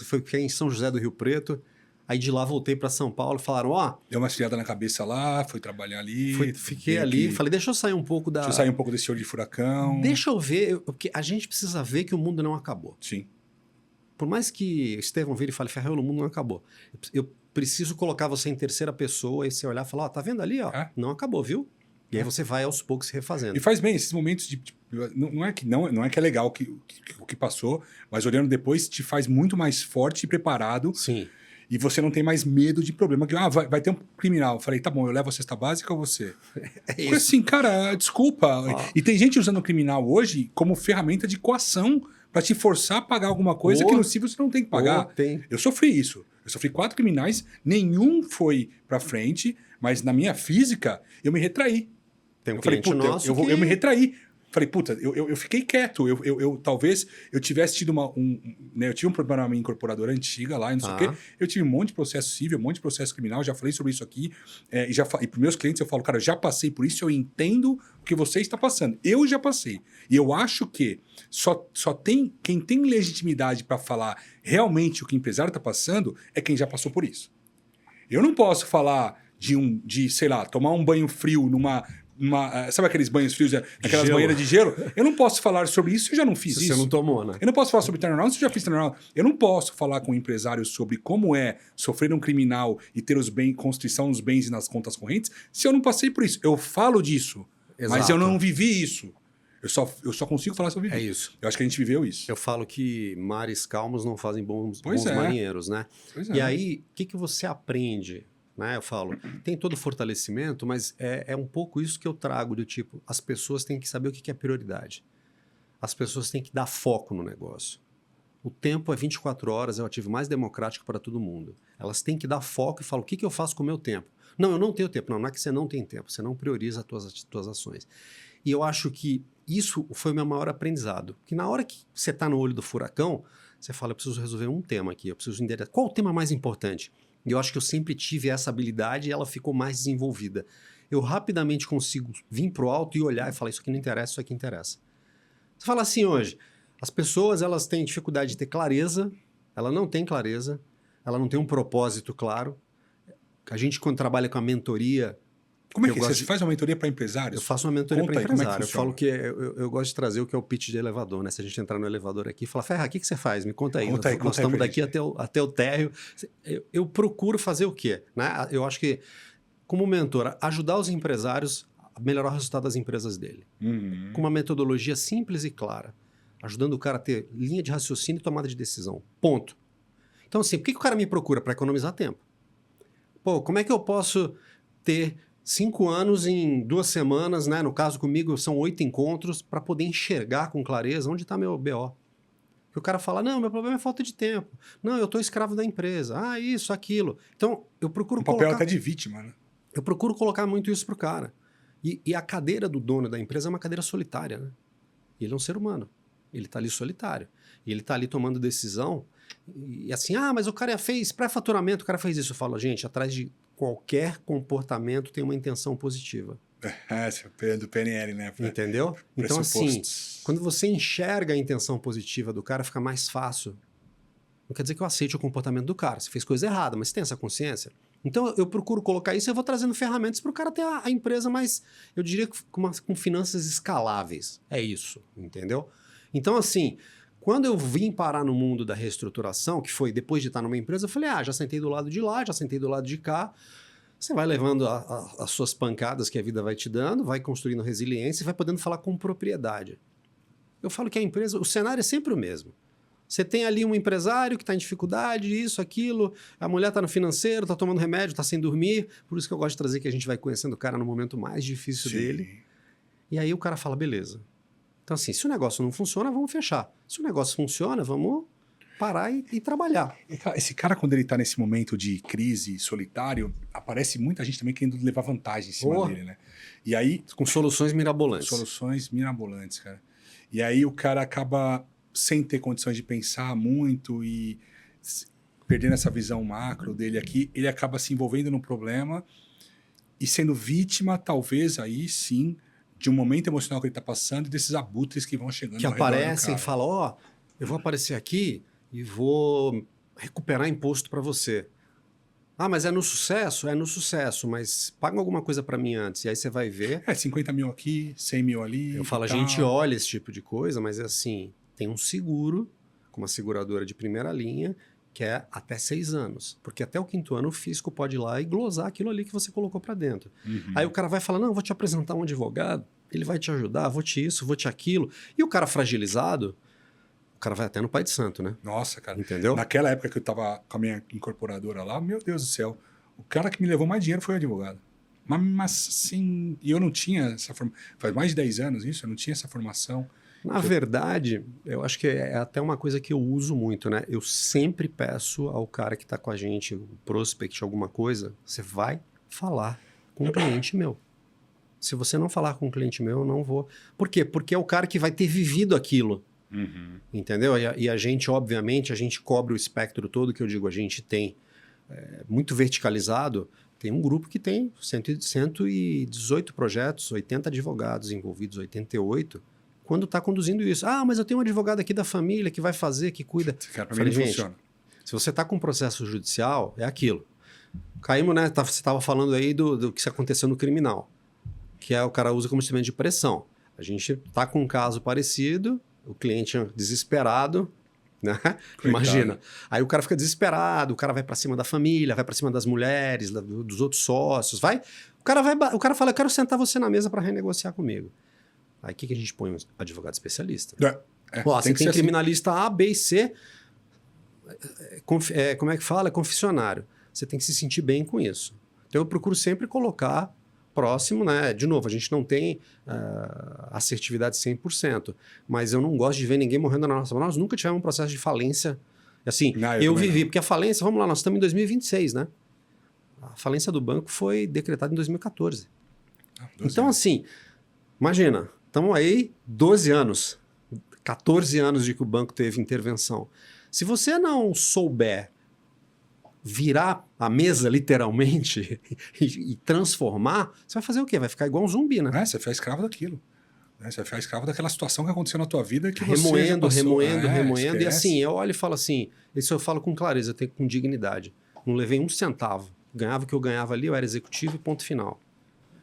fiquei em São José do Rio Preto. Aí de lá voltei para São Paulo, falaram, deu uma esfriada na cabeça lá, fui trabalhar ali. Fiquei ali, falei, deixa eu sair um pouco Deixa eu sair um pouco desse olho de furacão. Deixa eu ver, porque a gente precisa ver que o mundo não acabou. Sim. Por mais que Estevão vire e fale, Ferraiolo, o mundo não acabou. Eu preciso colocar você em terceira pessoa e você olhar e falar, tá vendo ali, ó? Não acabou, viu? E aí você vai aos poucos se refazendo. E faz bem, esses momentos de... Não é que é legal o que passou, mas olhando depois te faz muito mais forte e preparado. Sim. E você não tem mais medo de problema. Que, vai ter um criminal. Eu falei, tá bom, eu levo a cesta básica ou você? Porque assim, cara, desculpa. E tem gente usando o criminal hoje como ferramenta de coação para te forçar a pagar alguma coisa que no civil você não tem que pagar. Eu sofri isso. Eu sofri 4 criminais, nenhum foi para frente, mas na minha física eu me retraí. Tem um cliente nosso que... eu me retraí. Falei, puta, eu fiquei quieto. Talvez eu tivesse tido eu tive um problema na minha incorporadora antiga lá, não sei o quê. Eu tive um monte de processo civil, um monte de processo criminal, já falei sobre isso aqui. E para meus clientes eu falo, cara, eu já passei por isso, eu entendo o que você está passando. Eu já passei. E eu acho que só tem quem tem legitimidade para falar realmente o que o empresário está passando é quem já passou por isso. Eu não posso falar de sei lá, tomar um banho frio sabe aqueles banhos frios, aquelas banheiras de gelo? Eu não posso falar sobre isso, eu já não fiz isso. Você não tomou, né? Eu não posso falar sobre turnaround, se eu já fiz turnaround. Eu não posso falar com um empresário sobre como é sofrer um criminal e ter constrição nos bens e nas contas correntes, se eu não passei por isso. Eu falo disso, mas eu não vivi isso. Eu só consigo falar sobre isso. É isso. Eu acho que a gente viveu isso. Eu falo que mares calmos não fazem bons marinheiros, né? E aí, o que você aprende? Né? Eu falo, tem todo o fortalecimento, mas é um pouco isso que eu trago do tipo, as pessoas têm que saber o que é prioridade. As pessoas têm que dar foco no negócio. O tempo é 24 horas, é o ativo mais democrático para todo mundo. Elas têm que dar foco e falar, o que eu faço com o meu tempo? Não, eu não tenho tempo. Não é que você não tem tempo, você não prioriza as tuas ações. E eu acho que isso foi o meu maior aprendizado. Que na hora que você está no olho do furacão, você fala, eu preciso resolver um tema aqui, eu preciso entender qual o tema mais importante. E eu acho que eu sempre tive essa habilidade e ela ficou mais desenvolvida. Eu rapidamente consigo vir para o alto e olhar e falar, isso aqui não interessa, isso aqui interessa. Você fala assim hoje, as pessoas elas têm dificuldade de ter clareza, ela não tem clareza, ela não tem um propósito claro. A gente, quando trabalha com a mentoria, Como é Eu que gosto você de- faz uma mentoria para empresários? Eu faço uma mentoria Conta para aí, como é que empresário. Eu funciona? falo que eu gosto de trazer o que é o pitch de elevador, né? Se a gente entrar no elevador aqui e falar, Ferra, o que você faz? Me conta aí. Conta aí, Nós conta aí estamos pra daqui gente. até o térreo. Eu procuro fazer o quê? Né? Eu acho que, como mentor, ajudar os empresários a melhorar o resultado das empresas dele. Uhum. Com uma metodologia simples e clara. Ajudando o cara a ter linha de raciocínio e tomada de decisão. Ponto. Então, assim, por que o cara me procura? Para economizar tempo. Pô, como é que eu posso ter 5 anos em 2 semanas, né? No caso comigo são 8 encontros, para poder enxergar com clareza onde está meu BO. Que o cara fala, não, meu problema é falta de tempo. Não, eu estou escravo da empresa. Ah, isso, aquilo. Então, eu procuro Um papel colocar... até de vítima, né? Eu procuro colocar muito isso pro cara. E a cadeira do dono da empresa é uma cadeira solitária, né? Ele é um ser humano. Ele está ali solitário. E ele está ali tomando decisão. E assim, mas o cara fez pré-faturamento, o cara fez isso. Eu falo, gente, atrás de qualquer comportamento tem uma intenção positiva. Do PNL, né? Entendeu? Então, assim, Pressupostos. quando você enxerga a intenção positiva do cara, fica mais fácil. Não quer dizer que eu aceite o comportamento do cara. Você fez coisa errada, mas você tem essa consciência? Então, eu procuro colocar isso e eu vou trazendo ferramentas para o cara ter a empresa mais, eu diria, com finanças escaláveis. É isso, entendeu? Então, assim, quando eu vim parar no mundo da reestruturação, que foi depois de estar numa empresa, eu falei, já sentei do lado de lá, já sentei do lado de cá. Você vai levando as suas pancadas que a vida vai te dando, vai construindo resiliência e vai podendo falar com propriedade. Eu falo que a empresa, o cenário é sempre o mesmo. Você tem ali um empresário que está em dificuldade, isso, aquilo, a mulher está no financeiro, está tomando remédio, está sem dormir. Por isso que eu gosto de trazer que a gente vai conhecendo o cara no momento mais difícil dele. E aí o cara fala, beleza. Então assim, se o negócio não funciona, vamos fechar. Se o negócio funciona, vamos parar e trabalhar. Esse cara, quando ele tá nesse momento de crise, solitário, aparece muita gente também querendo levar vantagem em cima dele, né? E aí... Com soluções mirabolantes. Soluções mirabolantes, cara. E aí o cara acaba sem ter condições de pensar muito e perdendo essa visão macro dele aqui, ele acaba se envolvendo no problema e sendo vítima, talvez, aí sim, de um momento emocional que ele está passando e desses abutres que vão chegando que ao redor do aparecem e cara. falam, eu vou aparecer aqui e vou recuperar imposto para você. Mas é no sucesso? É no sucesso, mas paga alguma coisa para mim antes. E aí você vai ver. 50 mil aqui, 100 mil ali. Eu falo, a gente olha esse tipo de coisa, mas é assim, tem um seguro, com uma seguradora de primeira linha, que é até 6 anos. Porque até o 5º ano o fisco pode ir lá e glosar aquilo ali que você colocou para dentro. Uhum. Aí o cara vai falar, não, vou te apresentar um advogado, ele vai te ajudar, vou te isso, vou te aquilo. E o cara fragilizado, o cara vai até no Pai de Santo, né? Nossa, cara. Entendeu? Naquela época que eu tava com a minha incorporadora lá, meu Deus do céu, o cara que me levou mais dinheiro foi o advogado. Mas assim, e eu não tinha essa formação. Faz mais de 10 anos isso, eu não tinha essa formação. Na verdade, eu acho que é até uma coisa que eu uso muito, né? Eu sempre peço ao cara que está com a gente, o prospect, alguma coisa, você vai falar com um cliente meu. Se você não falar com um cliente meu, eu não vou. Por quê? Porque é o cara que vai ter vivido aquilo. Uhum. Entendeu? E a gente, obviamente, a gente cobre o espectro todo, que eu digo, a gente tem muito verticalizado. Tem um grupo que tem 118 projetos, 80 advogados envolvidos, 88, quando está conduzindo isso. Mas eu tenho um advogado aqui da família que vai fazer, que cuida. Esse cara pra mim não funciona. Se você está com um processo judicial, é aquilo. Caímos, né? Você estava falando aí do que aconteceu no criminal, que o cara usa como instrumento de pressão. A gente está com um caso parecido, o cliente desesperado, né? Imagina. Aí o cara fica desesperado, o cara vai para cima da família, vai para cima das mulheres, dos outros sócios, o cara fala, eu quero sentar você na mesa para renegociar comigo. Aí o que a gente põe? Um advogado especialista. Você tem criminalista assim. A, B e C, como é que fala? É confessionário. Você tem que se sentir bem com isso. Então eu procuro sempre colocar próximo, né? De novo, a gente não tem assertividade 100%, mas eu não gosto de ver ninguém morrendo na nossa mão. Nós nunca tivemos um processo de falência. Assim, eu vivi, porque a falência, vamos lá, nós estamos em 2026, né? A falência do banco foi decretada em 2014. Então, assim, imagina, estamos aí 12 anos, 14 anos de que o banco teve intervenção. Se você não souber virar a mesa, literalmente, e transformar, você vai fazer o quê? Vai ficar igual um zumbi, né? Você fica escravo daquilo. Você vai ficar escravo daquela situação que aconteceu na tua vida que remoendo. Esquece. E assim, eu olho e falo assim, isso eu falo com clareza, com dignidade. Não levei um centavo. Ganhava o que eu ganhava ali, eu era executivo e ponto final.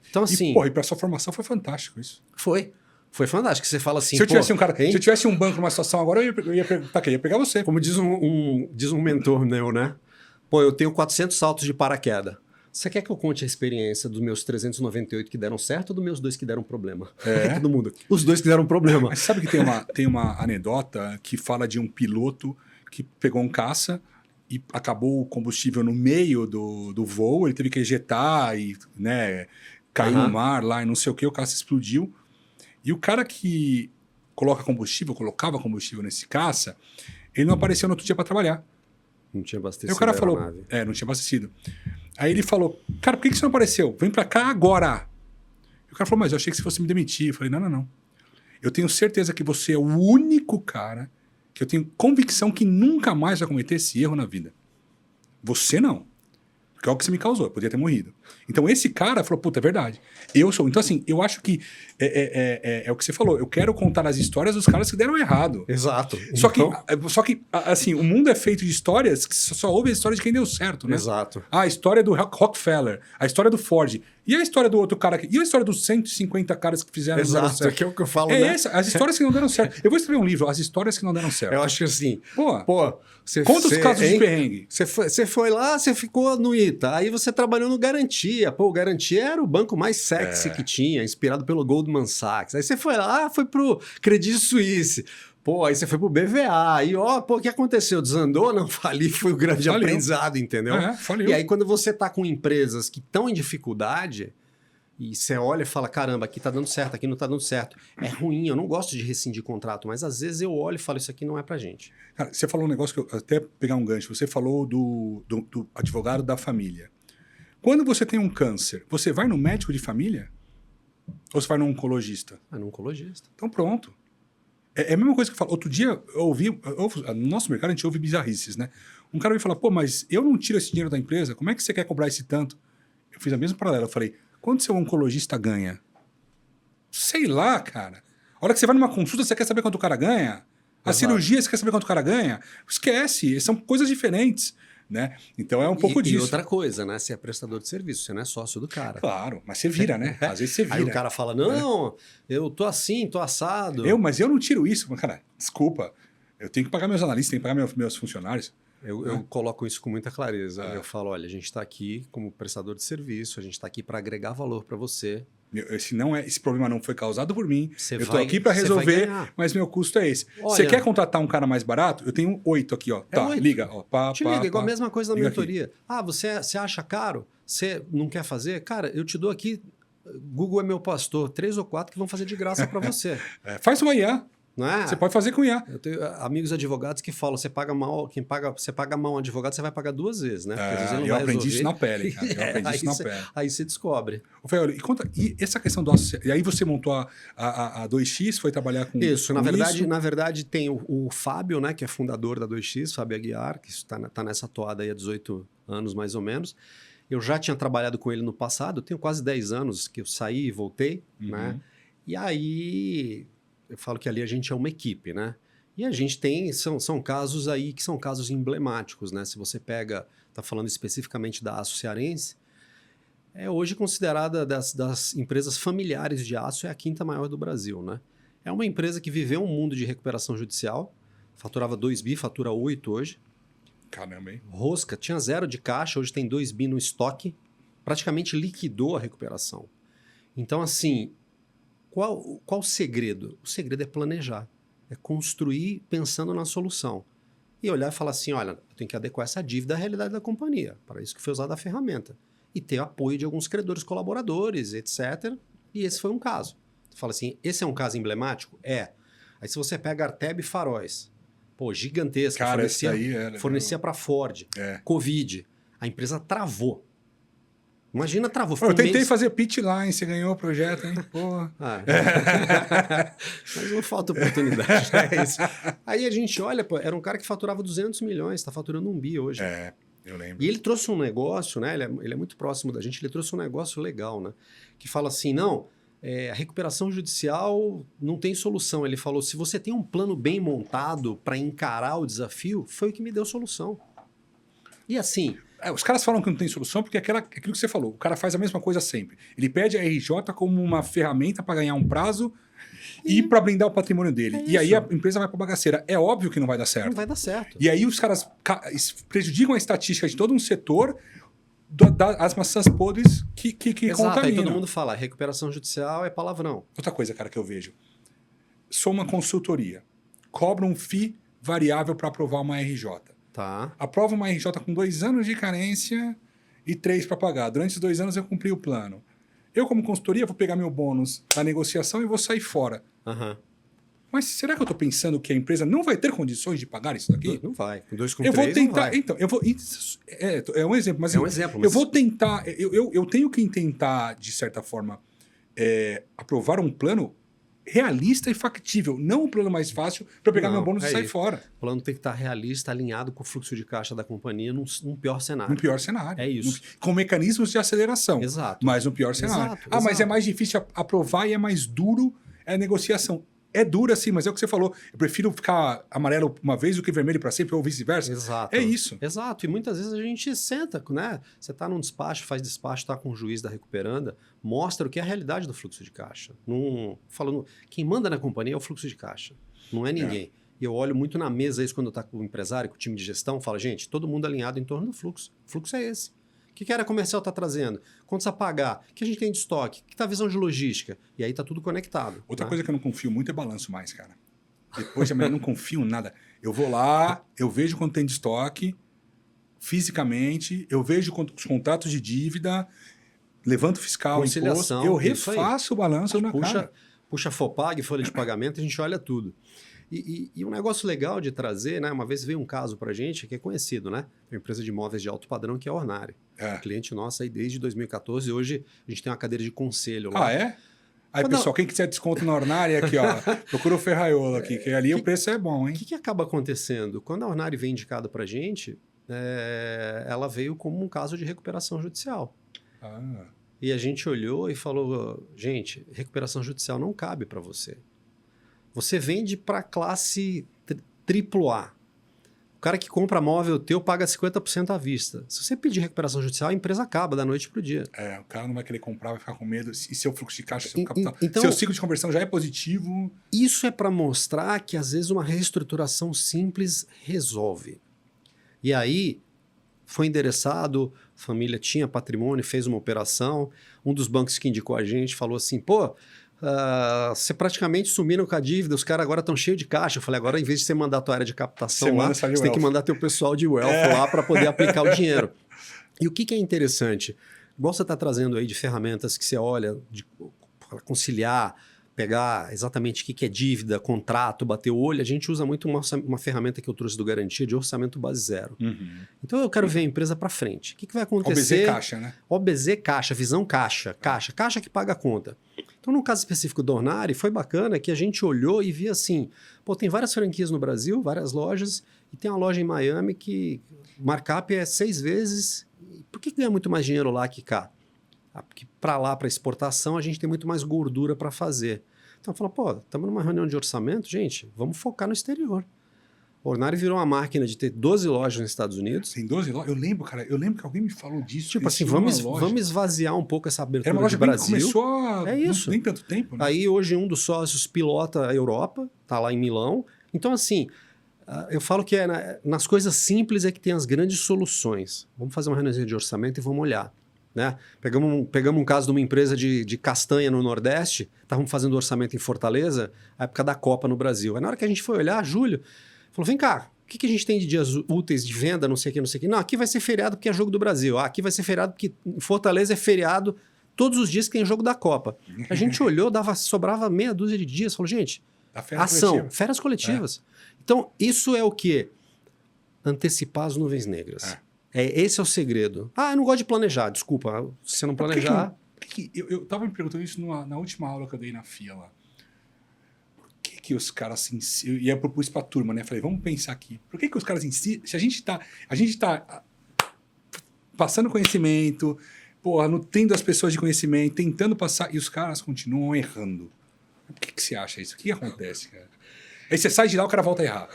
Então, assim... E, porra, e pra sua formação foi fantástico isso. Foi fantástico. Você fala assim... Se eu tivesse hein? se eu tivesse um banco numa situação agora, eu ia perguntar quem? Eu ia pegar você. Como diz um mentor meu, né? Pô, eu tenho 400 saltos de paraquedas. Você quer que eu conte a experiência dos meus 398 que deram certo ou dos meus 2 que deram problema? Todo mundo. Os 2 que deram problema. Mas sabe que tem uma anedota que fala de um piloto que pegou um caça e acabou o combustível no meio do voo, ele teve que ejetar e, né, caiu no mar lá e não sei o que, o caça explodiu. E o cara que colocava combustível nesse caça, ele não apareceu no outro dia para trabalhar. Não tinha abastecido. Aí o cara falou, não tinha abastecido. Aí ele falou, cara, por que você não apareceu? Vem para cá agora. E o cara falou, mas eu achei que você fosse me demitir. Eu falei, não. Eu tenho certeza que você é o único cara que eu tenho convicção que nunca mais vai cometer esse erro na vida. Você não. Porque é o que você me causou, eu podia ter morrido. Então esse cara falou, puta, é verdade. Eu sou. Então assim, eu acho que é o que você falou. Eu quero contar as histórias dos caras que deram errado. Exato. Só que assim, o mundo é feito de histórias que só ouve a história de quem deu certo, né? Exato. A história do Rockefeller, a história do Ford. E a história do outro cara aqui? E a história dos 150 caras que fizeram Exato, que é o que eu falo, né? As né? histórias que não deram certo. Eu vou escrever um livro, As Histórias que Não Deram Certo. Eu acho que assim... Pô, conta os casos de perrengue. Você foi lá, você ficou no ITA, aí você trabalhou no Garantia. Pô, o Garantia era o banco mais sexy que tinha, inspirado pelo Goldman Sachs. Aí você foi lá, foi pro Credit Suisse. Pô, aí você foi pro BVA. E o que aconteceu? Desandou? Não, faliu, foi o grande aprendizado, entendeu? Faliu. E aí quando você tá com empresas que estão em dificuldade... E você olha e fala, caramba, aqui tá dando certo, aqui não tá dando certo. É ruim, eu não gosto de rescindir contrato, mas às vezes eu olho e falo, isso aqui não é pra gente. Cara, você falou um negócio que eu até pegar um gancho. Você falou do advogado da família. Quando você tem um câncer, você vai no médico de família? Ou você vai no oncologista? Vai no oncologista. Então pronto. É a mesma coisa que eu falo. Outro dia eu ouvi, no nosso mercado a gente ouve bizarrices, né? Um cara me fala, pô, mas eu não tiro esse dinheiro da empresa, como é que você quer cobrar esse tanto? Eu fiz a mesma paralela, eu falei, quanto seu oncologista ganha? Sei lá, cara. A hora que você vai numa consulta, você quer saber quanto o cara ganha? A cirurgia, você quer saber quanto o cara ganha? Esquece, são coisas diferentes, né? Então é um pouco disso. E outra coisa, né? Você é prestador de serviço, você não é sócio do cara. Claro, mas você vira, né? Às vezes você vira. Aí o cara fala, não, eu tô assim, tô assado. Mas eu não tiro isso. Cara, desculpa, eu tenho que pagar meus analistas, tenho que pagar meus funcionários. Eu coloco isso com muita clareza. Eu falo, olha, a gente está aqui como prestador de serviço, a gente está aqui para agregar valor para você. Esse problema não foi causado por mim. Eu estou aqui para resolver, mas meu custo é esse. Olha, você quer contratar um cara mais barato? Eu tenho 8 aqui, ó. Tá, 8. liga. Ó, Te liga, igual a mesma coisa na mentoria. Aqui. Ah, você acha caro? Você não quer fazer? Cara, eu te dou aqui, Google é meu pastor, 3 ou 4 que vão fazer de graça para você. Faz uma IA. Não é? Você pode fazer com IA. Eu tenho amigos advogados que falam, você paga mal um advogado, você vai pagar 2 vezes, né? Porque às vezes ele não eu vai aprendi resolver. isso na pele, cara. Eu aprendi isso na pele. Aí você descobre. E conta, e essa questão do e aí você montou a 2X, foi trabalhar com isso. Com na verdade tem o Fábio, né, que é fundador da 2X, Fábio Aguiar, que está nessa toada aí há 18 anos mais ou menos. Eu já tinha trabalhado com ele no passado, eu tenho quase 10 anos que eu saí e voltei, né? E aí eu falo que ali a gente é uma equipe, né? E a gente tem, são casos aí que são casos emblemáticos, né? Se você pega, está falando especificamente da Aço Cearense, é hoje considerada das empresas familiares de aço, é a 5ª maior do Brasil, né? É uma empresa que viveu um mundo de recuperação judicial, faturava 2 bi, fatura 8 hoje. Caramba, hein? Rosca, tinha 0 de caixa, hoje tem 2 bi no estoque, praticamente liquidou a recuperação. Então, assim, qual o segredo? O segredo é planejar, é construir pensando na solução. E olhar e falar assim, olha, eu tenho que adequar essa dívida à realidade da companhia, para isso que foi usada a ferramenta. E ter apoio de alguns credores colaboradores, etc. E esse foi um caso. Você fala assim, esse é um caso emblemático? É. Aí se você pega Arteb Faróis, pô, gigantesca, cara, fornecia para Ford, Covid, a empresa travou. Imagina, travou. Eu tentei fazer pitch line, você ganhou o projeto, hein? Porra. Mas não falta oportunidade, é isso. Aí a gente olha, pô, era um cara que faturava 200 milhões, está faturando 1 bi hoje. Eu lembro. E ele trouxe um negócio, né? Ele é muito próximo da gente, ele trouxe um negócio legal, né? Que fala assim, não, a recuperação judicial não tem solução. Ele falou, se você tem um plano bem montado para encarar o desafio, foi o que me deu solução. E assim... Os caras falam que não tem solução porque aquilo que você falou, o cara faz a mesma coisa sempre. Ele pede a RJ como uma ferramenta para ganhar um prazo e para blindar o patrimônio dele. E aí a empresa vai para bagaceira. É óbvio que não vai dar certo. Não vai dar certo. E aí os caras prejudicam a estatística de todo um setor das maçãs podres que Exato, contaminam. aí todo mundo fala, recuperação judicial é palavrão. Outra coisa, cara, que eu vejo. Sou uma consultoria. Cobro um FII variável para aprovar uma RJ. Tá. Aprova uma RJ com 2 anos de carência e 3 para pagar. Durante os 2 anos eu cumpri o plano. Eu, como consultoria, vou pegar meu bônus da negociação e vou sair fora. Uhum. Mas será que eu estou pensando que a empresa não vai ter condições de pagar isso daqui? Não vai. Com 2 com Eu 3 vou tentar. não vai. Então, eu vou. É um exemplo, mas, É um exemplo, eu vou tentar. Eu tenho que tentar, de certa forma, aprovar um plano realista e factível, não um plano mais fácil para pegar meu bônus e sair fora. O plano tem que estar realista, alinhado com o fluxo de caixa da companhia num pior cenário. No pior cenário. É isso. Com mecanismos de aceleração. Exato. Mas no pior cenário. Exato, mas é mais difícil aprovar e é mais duro a negociação. É dura sim, mas é o que você falou. Eu prefiro ficar amarelo uma vez do que vermelho para sempre ou vice-versa. Exato. É isso. Exato. E muitas vezes a gente senta, né? Você está num despacho, faz despacho, está com o juiz da recuperanda, mostra o que é a realidade do fluxo de caixa. Falando, quem manda na companhia é o fluxo de caixa, não é ninguém. E eu olho muito na mesa isso quando está com o empresário, com o time de gestão, fala, gente, todo mundo alinhado em torno do fluxo. O fluxo é esse. O que a área comercial está trazendo? Quantos a pagar? O que a gente tem de estoque? O que está a visão de logística? E aí está tudo conectado. Outra coisa que eu não confio muito é balanço mais, cara. Depois eu não confio em nada. Eu vou lá, eu vejo quanto tem de estoque, fisicamente, eu vejo os contratos de dívida, levanto fiscal, conciliação, imposto, eu refaço o balanço na cara. Puxa FOPAG, folha de pagamento, a gente olha tudo. E um negócio legal de trazer, né? Uma vez veio um caso para a gente que é conhecido, né? Uma empresa de imóveis de alto padrão que é a Ornari. Cliente nosso aí desde 2014. Hoje a gente tem uma cadeira de conselho lá. Ah, é? Aí, pessoal, quem quiser desconto na Ornari, aqui, ó, procura o Ferraiolo aqui, que ali o preço é bom, hein? O que acaba acontecendo? Quando a Ornari vem indicada para a gente, ela veio como um caso de recuperação judicial. E a gente olhou e falou, gente, recuperação judicial não cabe para você. Você vende para a classe AAA. O cara que compra móvel teu paga 50% à vista. Se você pedir recuperação judicial, a empresa acaba da noite para o dia. O cara não vai querer comprar, vai ficar com medo. E seu fluxo de caixa, seu capital, então, seu ciclo de conversão já é positivo. Isso é para mostrar que, às vezes, uma reestruturação simples resolve. E aí, foi endereçado, a família tinha patrimônio, fez uma operação. Um dos bancos que indicou a gente falou assim, você praticamente sumiram com a dívida, os caras agora estão cheios de caixa. Eu falei, agora em vez de você mandar a tua área de captação lá, você tem que mandar teu pessoal de wealth lá para poder aplicar o dinheiro. E o que é interessante? Igual você está trazendo aí de ferramentas que você olha para conciliar, pegar exatamente o que é dívida, contrato, bater o olho, a gente usa muito uma ferramenta que eu trouxe do Garantia de orçamento base zero. Então eu quero ver a empresa para frente. O que vai acontecer? OBZ caixa, né? OBZ caixa, visão caixa que paga a conta. Então, no caso específico do Ornari, foi bacana que a gente olhou e via assim, tem várias franquias no Brasil, várias lojas, e tem uma loja em Miami que o markup é 6 vezes. Por que ganha muito mais dinheiro lá que cá? Porque para lá, para exportação, a gente tem muito mais gordura para fazer. Então, falou, estamos numa reunião de orçamento, gente, vamos focar no exterior. O Ornari virou uma máquina de ter 12 lojas nos Estados Unidos. Tem 12 lojas? Eu lembro que alguém me falou disso. Tipo assim, vamos esvaziar um pouco essa abertura Era uma loja de Brasil. Começou há nem tanto tempo, né? Aí hoje um dos sócios pilota a Europa, tá lá em Milão. Então assim, eu falo que nas coisas simples é que tem as grandes soluções. Vamos fazer uma reunião de orçamento e vamos olhar. Né? Pegamos um caso de uma empresa de castanha no Nordeste, estávamos fazendo orçamento em Fortaleza, na época da Copa no Brasil. Aí na hora que a gente foi olhar, Júlio falou, vem cá, o que a gente tem de dias úteis de venda, não sei o que. Não, aqui vai ser feriado porque é jogo do Brasil. Aqui vai ser feriado porque em Fortaleza é feriado todos os dias que tem jogo da Copa. A gente olhou, sobrava meia dúzia de dias. Falou, gente, ação, férias coletivas. Então, isso é o quê? Antecipar as nuvens negras. Esse é o segredo. Eu não gosto de planejar. Desculpa, se você não planejar... Eu estava me perguntando isso na última aula que eu dei na FIA lá. Que os caras assim, e eu propus para a turma, né? Falei, vamos pensar aqui. Por que os caras insistem? Se a gente tá passando conhecimento, nutrindo as pessoas de conhecimento, tentando passar, e os caras continuam errando. Por que você acha isso? O que acontece, cara? Aí você sai de lá, o cara volta a errar.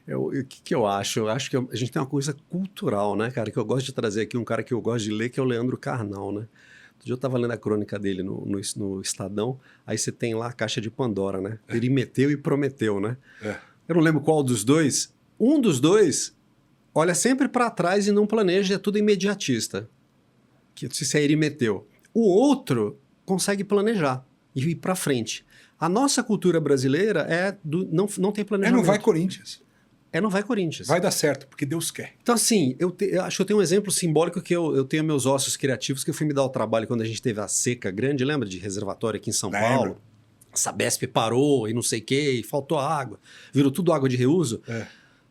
O que eu acho? Eu acho que a gente tem uma coisa cultural, né, cara? Que eu gosto de trazer aqui um cara que eu gosto de ler, que é o Leandro Carnal, né? Outro dia eu estava lendo a crônica dele no Estadão, aí você tem lá a caixa de Pandora, né? Erimeteu e Prometeu, né? Eu não lembro qual dos dois. Um dos dois olha sempre para trás e não planeja, é tudo imediatista. Que se é Erimeteu. O outro consegue planejar e ir para frente. A nossa cultura brasileira não tem planejamento. Não vai Corinthians. Não vai Corinthians. Vai dar certo, porque Deus quer. Então, assim, eu acho que eu tenho um exemplo simbólico que eu tenho meus ossos criativos, que eu fui me dar o trabalho quando a gente teve a seca grande, lembra de reservatório aqui em São Paulo? A Sabesp parou e não sei o quê, e faltou água, virou tudo água de reuso.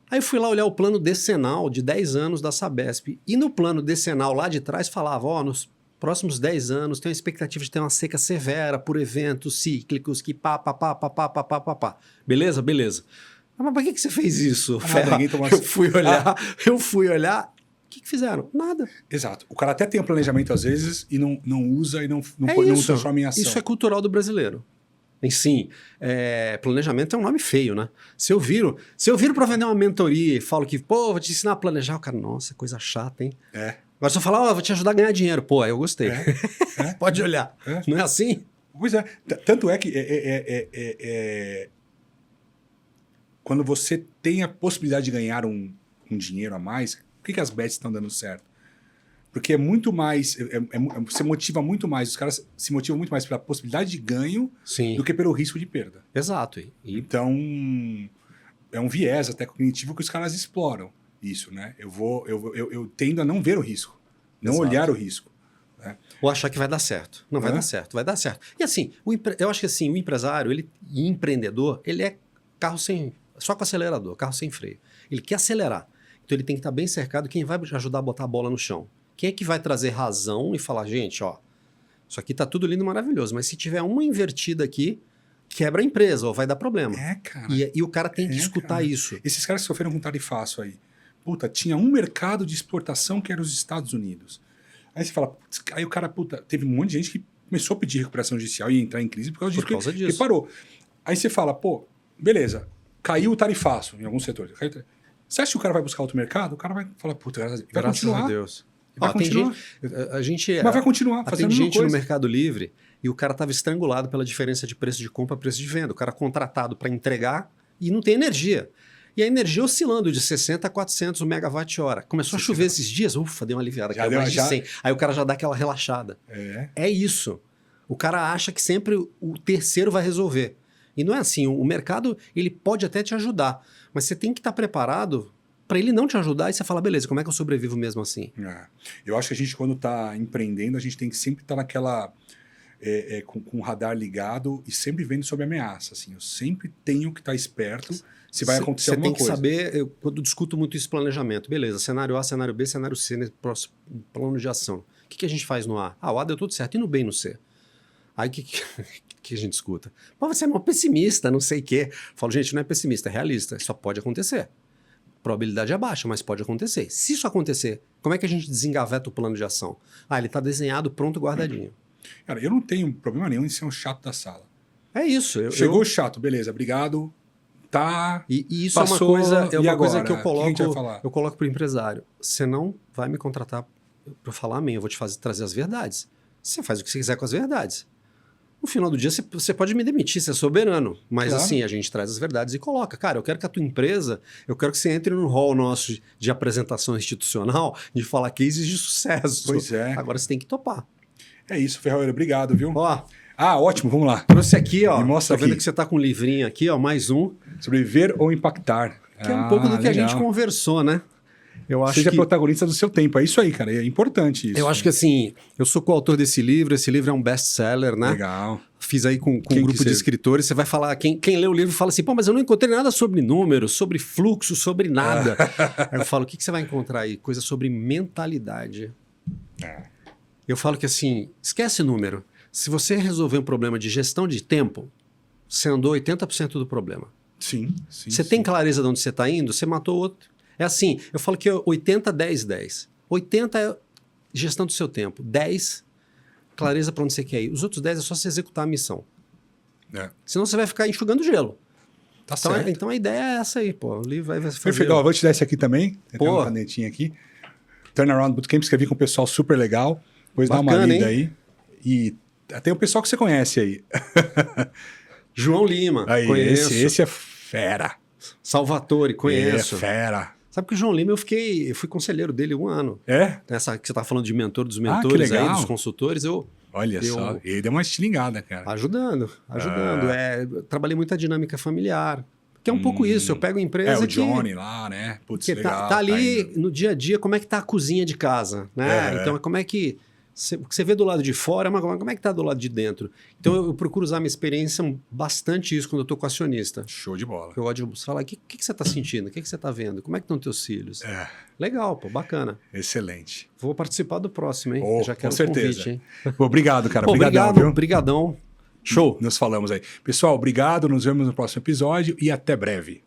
Aí eu fui lá olhar o plano decenal de 10 anos da Sabesp. E no plano decenal lá de trás falava, nos próximos 10 anos tem uma expectativa de ter uma seca severa por eventos cíclicos, que pá. Beleza? Beleza. Mas por que você fez isso, Ferra? Eu fui olhar. O que fizeram? Nada. Exato. O cara até tem um planejamento às vezes e não usa e não transforma em ação. Isso é cultural do brasileiro. Sim, planejamento é um nome feio, né? Se eu viro para vender uma mentoria e falo que, vou te ensinar a planejar, o cara, nossa, coisa chata, hein? Agora se eu falar, vou te ajudar a ganhar dinheiro, aí eu gostei. Pode olhar. Não é assim? Pois é. Tanto é que quando você tem a possibilidade de ganhar um dinheiro a mais, por que as bets estão dando certo? Porque é muito mais. Você motiva muito mais, os caras se motivam muito mais pela possibilidade de ganho do que pelo risco de perda. Exato. Então, é um viés até cognitivo que os caras exploram isso, né? Eu tendo a não ver o risco, não olhar o risco. Né? Ou achar que vai dar certo. Não vai dar certo, vai dar certo. E assim, eu acho que assim, o empresário e empreendedor, ele é carro só com acelerador, carro sem freio. Ele quer acelerar. Então ele tem que estar bem cercado. Quem vai ajudar a botar a bola no chão? Quem é que vai trazer razão e falar, gente, isso aqui tá tudo lindo e maravilhoso, mas se tiver uma invertida aqui, quebra a empresa ou vai dar problema. Cara. E o cara tem que escutar isso. Esses caras que sofreram com tarifaço aí. Puta, tinha um mercado de exportação que era os Estados Unidos. Aí você fala, aí o cara, teve um monte de gente que começou a pedir recuperação judicial e entrar em crise por causa disso. Porque parou. Aí você fala, beleza, caiu o tarifaço em alguns setores. Você acha que o cara vai buscar outro mercado? O cara vai falar, vai continuar. A Deus. Vai continuar. Mas vai continuar fazendo tem gente coisa. no Mercado Livre e o cara estava estrangulado pela diferença de preço de compra e preço de venda. O cara contratado para entregar e não tem energia. E a energia oscilando de 60 a 400 megawatt-hora. Começou a chover esses dias, deu uma aliviada. Caiu mais de 100. Aí o cara já dá aquela relaxada. É isso. O cara acha que sempre o terceiro vai resolver. E não é assim. O mercado ele pode até te ajudar, mas você tem que estar preparado para ele não te ajudar e você fala, beleza, como é que eu sobrevivo mesmo assim? Eu acho que a gente, quando está empreendendo, a gente tem que sempre estar naquela... com o radar ligado e sempre vendo sobre ameaça. Assim. Eu sempre tenho que estar esperto se vai acontecer alguma coisa. Você tem que saber, quando discuto muito esse planejamento, beleza, cenário A, cenário B, cenário C, né, plano de ação. O que a gente faz no A? O A deu tudo certo, e no B e no C? Aí o que a gente escuta? Você é um pessimista, não sei o quê. Eu falo, gente, não é pessimista, é realista, só pode acontecer. Probabilidade é baixa, mas pode acontecer. Se isso acontecer, como é que a gente desengaveta o plano de ação? Ele está desenhado, pronto, guardadinho. Cara, eu não tenho problema nenhum em ser um chato da sala. É isso. Chegou o chato, beleza, obrigado. Tá. E isso passou, é uma coisa que eu coloco para o empresário. Você não vai me contratar para falar amém, eu vou te trazer as verdades. Você faz o que você quiser com as verdades. No final do dia, você pode me demitir, você é soberano. Mas assim, a gente traz as verdades e coloca. Cara, eu quero que a tua empresa, eu quero que você entre no hall nosso de apresentação institucional, de falar cases de sucesso. Pois é. Agora você tem que topar. É isso, Ferraiola, obrigado, viu? Ótimo, vamos lá. Trouxe aqui, Me mostra vendo que você tá com um livrinho aqui, mais um. Sobreviver ou impactar. Que é um pouco do que a gente conversou, né? Seja protagonista do seu tempo. É isso aí, cara. É importante isso. Eu acho que assim, eu sou coautor desse livro. Esse livro é um best-seller, né? Legal. Fiz aí com um grupo de escritores. Você vai falar, quem lê o livro fala assim, mas eu não encontrei nada sobre números, sobre fluxo, sobre nada. Aí eu falo, o que você vai encontrar aí? Coisa sobre mentalidade. Eu falo que assim, esquece número. Se você resolver um problema de gestão de tempo, você andou 80% do problema. Sim. Você tem clareza de onde você está indo, você matou outro. É assim, eu falo que é 80, 10, 10. 80 é gestão do seu tempo. 10, clareza para onde você quer ir. Os outros 10 é só você executar a missão. Senão você vai ficar enxugando gelo. Tá certo. Então a ideia é essa aí, pô. O livro vai fazer... Perfeito. Ó, vou te dar esse aqui também. Tem Pô. uma canetinha aqui. Turnaround Bootcamp, escrevi com um pessoal super legal. Depois dá uma Bacana, lida hein? aí. E tem o pessoal que você conhece aí. João Lima, Aí, conheço. esse é fera. Salvatore, conheço. É fera. Sabe que o João Lima eu fui conselheiro dele 1 ano. É? Nessa que você tá falando de mentor dos que mentores aí, legal. dos consultores, Olha só. Ele deu uma estilingada, cara. Ajudando. Trabalhei muita dinâmica familiar. Que é um pouco isso. Eu pego empresa o Johnny lá, né? Putz, que legal. tá ali indo. no dia a dia, como é que tá a cozinha de casa, né? Então, como é que... O que você vê do lado de fora, mas como é que tá do lado de dentro? Então, eu procuro usar minha experiência bastante isso quando eu tô com acionista. Show de bola. Eu gosto de falar, o que você tá sentindo? O que você tá vendo? Como é que estão teus filhos? Legal, pô, bacana. Excelente. Vou participar do próximo, hein? Oh, Já quero com certeza. convite, hein? Obrigado, cara. Pô, Obrigadão, viu? Obrigadão. Show. Nos falamos aí. Pessoal, obrigado. Nos vemos no próximo episódio e até breve.